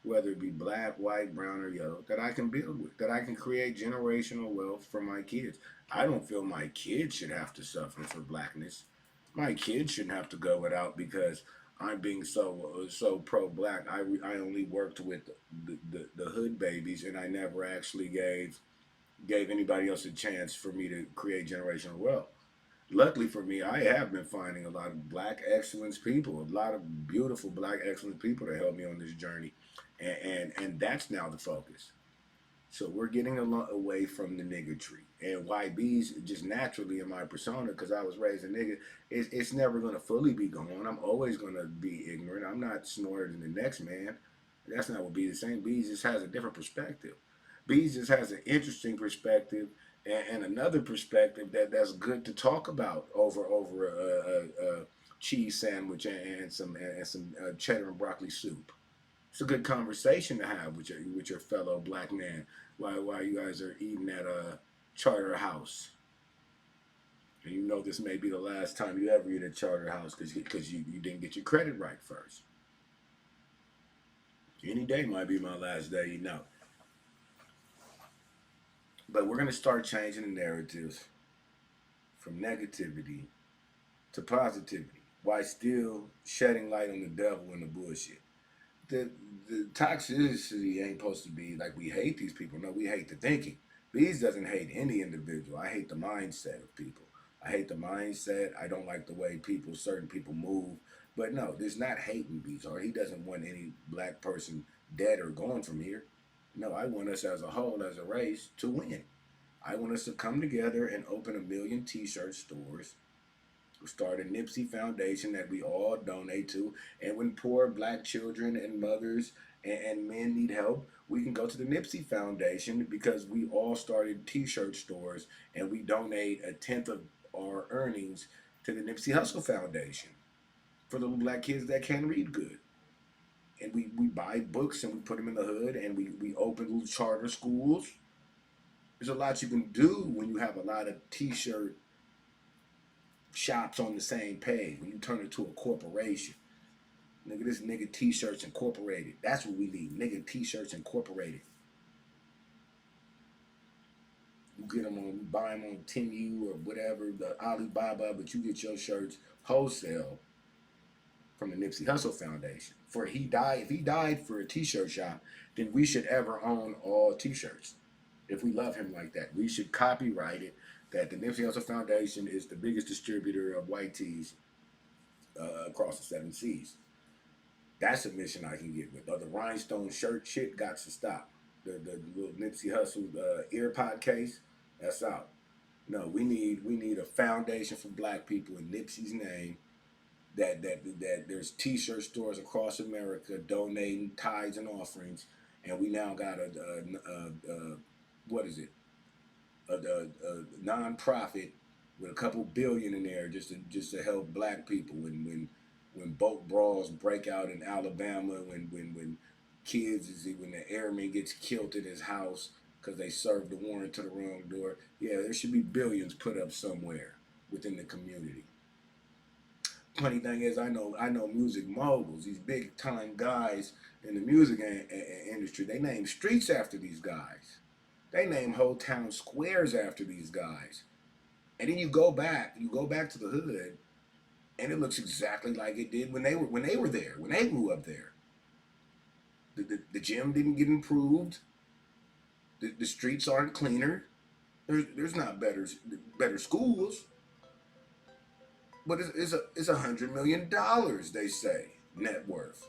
whether it be black, white, brown, or yellow, that I can build with, that I can create generational wealth for my kids. I don't feel my kids should have to suffer for blackness. My kids shouldn't have to go without because I'm being so pro black. I only worked with the hood babies, and I never actually gave anybody else a chance for me to create generational wealth. Luckily for me, I have been finding a lot of black excellence people, a lot of beautiful black excellence people to help me on this journey, and that's now the focus. So we're getting a lot away from the niggatry and YB's just naturally in my persona because I was raised a nigga. It's never gonna fully be gone. I'm always gonna be ignorant. I'm not smarter than the next man. That's not what B is saying. B just has a different perspective. B just has an interesting perspective and another perspective that's good to talk about over a cheese sandwich and some cheddar and broccoli soup. It's a good conversation to have with your fellow black man while you guys are eating at a charter house. And you know this may be the last time you ever eat at a charter house because you didn't get your credit right first. Any day might be my last day eating out. But we're gonna start changing the narratives from negativity to positivity while still shedding light on the devil and the bullshit. the the toxicity ain't supposed to be like we hate these people. No, we hate the thinking. Bees doesn't hate any individual. I hate the mindset of people. I hate the mindset. I don't like the way certain people move. But no, there's not hating Bees. Or he doesn't want any black person dead or gone from here. No, I want us as a whole, as a race, to win. I want us to come together and open 1 million T-shirt stores, start a Nipsey Foundation that we all donate to. And when poor black children and mothers and men need help, we can go to the Nipsey Foundation because we all started T-shirt stores and we donate a tenth of our earnings to the Nipsey Hussle Foundation for the little black kids that can't read good. And we buy books and we put them in the hood and we open little charter schools. There's a lot you can do when you have a lot of T-shirt shops on the same page, when you turn it to a corporation. Nigga, this nigga T-shirts incorporated. That's what we need. Nigga T-shirts incorporated. You get them on, you buy them on Temu or whatever, the Alibaba, but you get your shirts wholesale from the Nipsey Hussle Foundation. If he died for a T-shirt shop, then we should ever own all T-shirts. If we love him like that, we should copyright it. That the Nipsey Hussle Foundation is the biggest distributor of white tees across the 7 seas. That's a mission I can get with. The rhinestone shirt shit got to stop. The little Nipsey Hussle earpod case, that's out. No, we need a foundation for black people in Nipsey's name. That there's T-shirt stores across America donating tithes and offerings, and we now got a what is it? A non-profit with a couple billion in there just to help black people when boat brawls break out in Alabama, when when the airman gets killed at his house because they served the warrant to the wrong door. Yeah, there should be billions put up somewhere within the community. Funny thing is, I know music moguls, these big time guys in the music industry. They name streets after these guys. They name whole town squares after these guys. And then you go back to the hood, and it looks exactly like it did when they were there, when they grew up there. The gym didn't get improved. The streets aren't cleaner. There's not better schools. But it's $100 million, they say, net worth.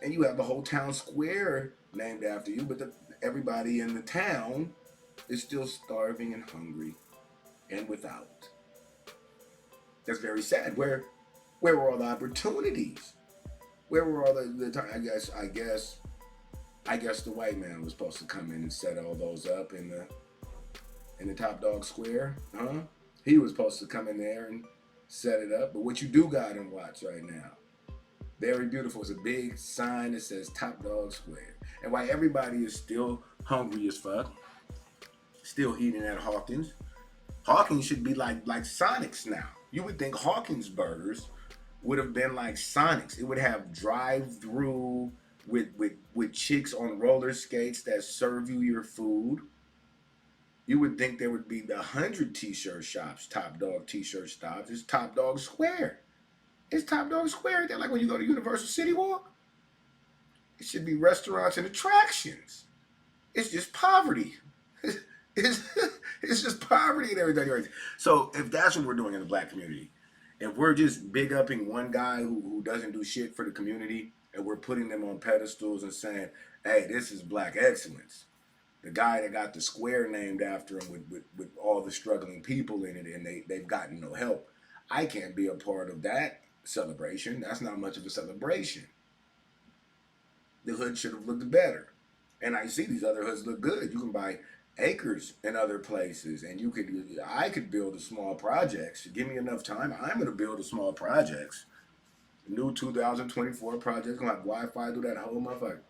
And you have the whole town square named after you, but everybody in the town is still starving and hungry and without. That's very sad. Where were all the opportunities? Where were all the time? I guess the white man was supposed to come in and set all those up in the Top Dog Square, huh? He was supposed to come in there and set it up. But what you do got in Watts right now, very beautiful. It's a big sign that says Top Dog Square. And why everybody is still hungry as fuck, still eating at Hawkins. Hawkins should be like Sonic's now. You would think Hawkins burgers would have been like Sonic's. It would have drive-through with chicks on roller skates that serve you your food. You would think there would be 100 T-shirt shops, Top Dog T-shirt shops. It's Top Dog Square. It's Top Dog Square. They're like when you go to Universal City Walk. It should be restaurants and attractions. It's just poverty. It's, it's just poverty and everything. So if that's what we're doing in the black community, if we're just big upping one guy who doesn't do shit for the community, and we're putting them on pedestals and saying, hey, this is black excellence. The guy that got the square named after him with all the struggling people in it, and they've gotten no help. I can't be a part of that celebration. That's not much of a celebration. The hood should have looked better. And I see these other hoods look good. You can buy acres in other places, and I could build a small projects. Give me enough time, I'm gonna build a small projects. New 2024 projects, gonna have Wi-Fi through that whole motherfucker.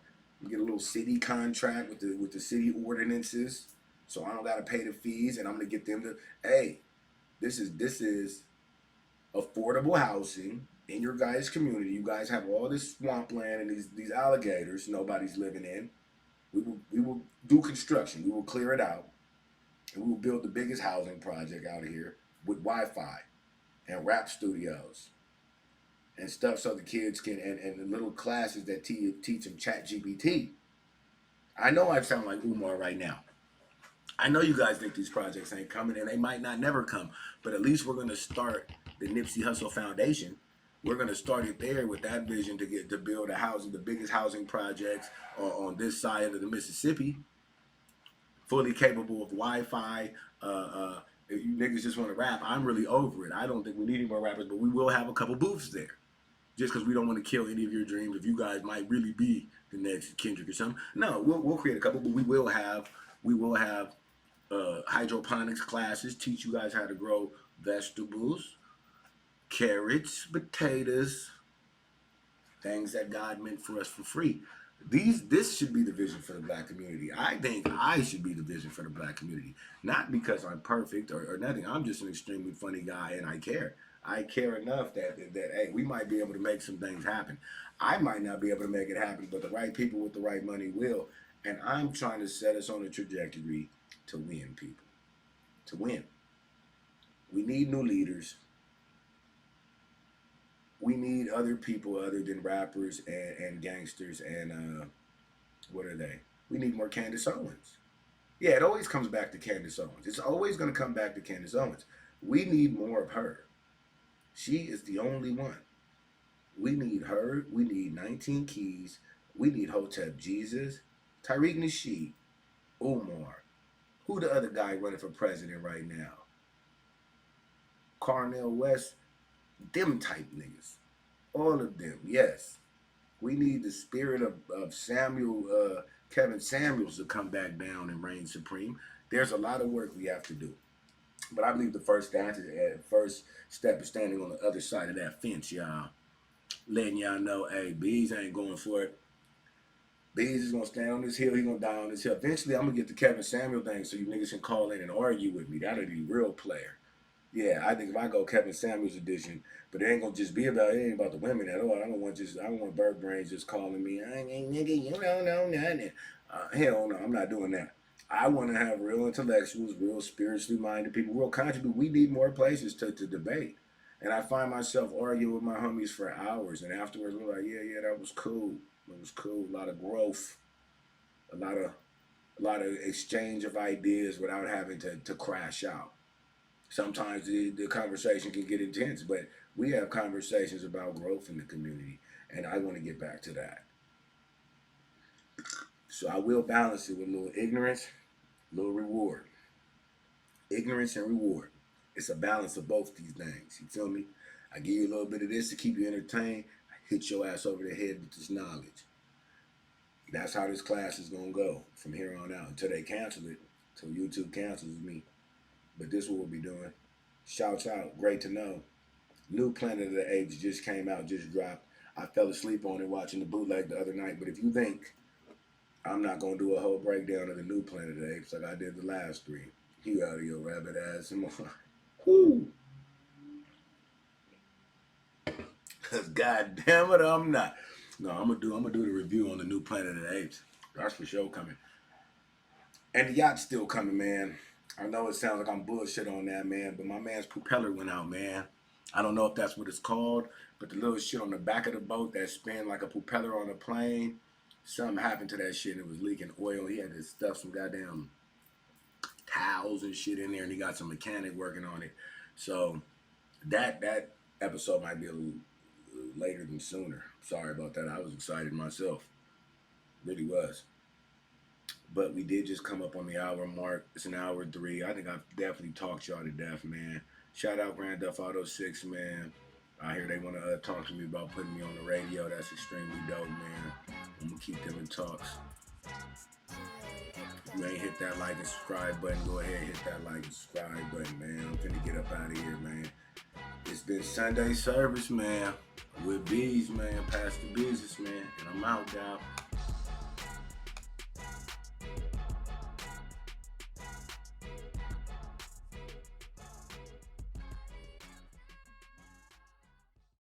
You get a little city contract with the city ordinances, so I don't gotta pay the fees, and I'm gonna get them to, hey, this is affordable housing in your guys' community. You guys have all this swampland and these alligators nobody's living in. We will do construction. We will clear it out. And we will build the biggest housing project out here with Wi-Fi and rap studios and stuff so the kids can, and the little classes that teach them chat GPT. I know I sound like Umar right now. I know you guys think these projects ain't coming, and they might not never come, but at least we're going to start the Nipsey Hussle Foundation. We're going to start it there with that vision to build a housing, the biggest housing projects on this side of the Mississippi, fully capable of Wi-Fi. If you niggas just want to rap, I'm really over it. I don't think we need any more rappers, but we will have a couple booths there. Just because we don't want to kill any of your dreams, if you guys might really be the next Kendrick or something. No, we'll create a couple, but we will have hydroponics classes, teach you guys how to grow vegetables, carrots, potatoes, things that God meant for us for free. This should be the vision for the black community. I think I should be the vision for the black community. Not because I'm perfect or nothing. I'm just an extremely funny guy and I care. I care enough that hey, we might be able to make some things happen. I might not be able to make it happen, but the right people with the right money will. And I'm trying to set us on a trajectory to win, people. To win. We need new leaders. We need other people other than rappers and gangsters and what are they? We need more Candace Owens. Yeah, it always comes back to Candace Owens. It's always going to come back to Candace Owens. We need more of her. She is the only one. We need her. We need 19 Keys. We need Hotep Jesus, Tariq Nasheed, Umar. Who the other guy running for president right now? Cornel West. Them type niggas. All of them, yes. We need the spirit of Samuel, Kevin Samuels to come back down and reign supreme. There's a lot of work we have to do. But I believe the first step is standing on the other side of that fence, y'all. Letting y'all know, hey, Bees ain't going for it. Bees is going to stand on this hill. He's going to die on this hill. Eventually, I'm going to get the Kevin Samuel thing so you niggas can call in and argue with me. That'll be real player. Yeah, I think if I go Kevin Samuels edition, but it ain't gonna just be about it ain't about the women at all. I don't want bird brains just calling me, hey, nigga, you don't know nothing. Hell no, I'm not doing that. I want to have real intellectuals, real spiritually minded people, real contribute. We need more places to debate. And I find myself arguing with my homies for hours, and afterwards we're like, yeah, that was cool. It was cool. A lot of growth, a lot of exchange of ideas without having to crash out. Sometimes the conversation can get intense, but we have conversations about growth in the community, and I want to get back to that. So I will balance it with a little ignorance, a little reward. Ignorance and reward. It's a balance of both these things. You feel me? I give you a little bit of this to keep you entertained. I hit your ass over the head with this knowledge. That's how this class is going to go from here on out until they cancel it, until YouTube cancels me. But this is what we'll be doing. Shouts out, great to know. New Planet of the Apes just came out, just dropped. I fell asleep on it watching the bootleg the other night. But if you think I'm not going to do a whole breakdown of the New Planet of the Apes like I did the last three, you out of your rabbit ass. Whoo! Cause God damn it, I'm not. No, I'm gonna do the review on the New Planet of the Apes. That's for sure coming. And the yacht's still coming, man. I know it sounds like I'm bullshit on that, man, but my man's propeller went out, man. I don't know if that's what it's called, but the little shit on the back of the boat that spin like a propeller on a plane, something happened to that shit and it was leaking oil. He had to stuff some goddamn towels and shit in there, and he got some mechanic working on it. So that episode might be a little later than sooner. Sorry about that. I was excited myself. Really was. But we did just come up on the hour mark. It's an hour 3. I think I've definitely talked y'all to death, man. Shout out Grand Duff Auto 6, man. I hear they want to talk to me about putting me on the radio. That's extremely dope, man. I'm going to keep them in talks. If you ain't hit that like and subscribe button, go ahead and hit that like and subscribe button, man. I'm finna get up out of here, man. It's been Sunday service, man. With Bees, man. Past the business, man. And I'm out, y'all.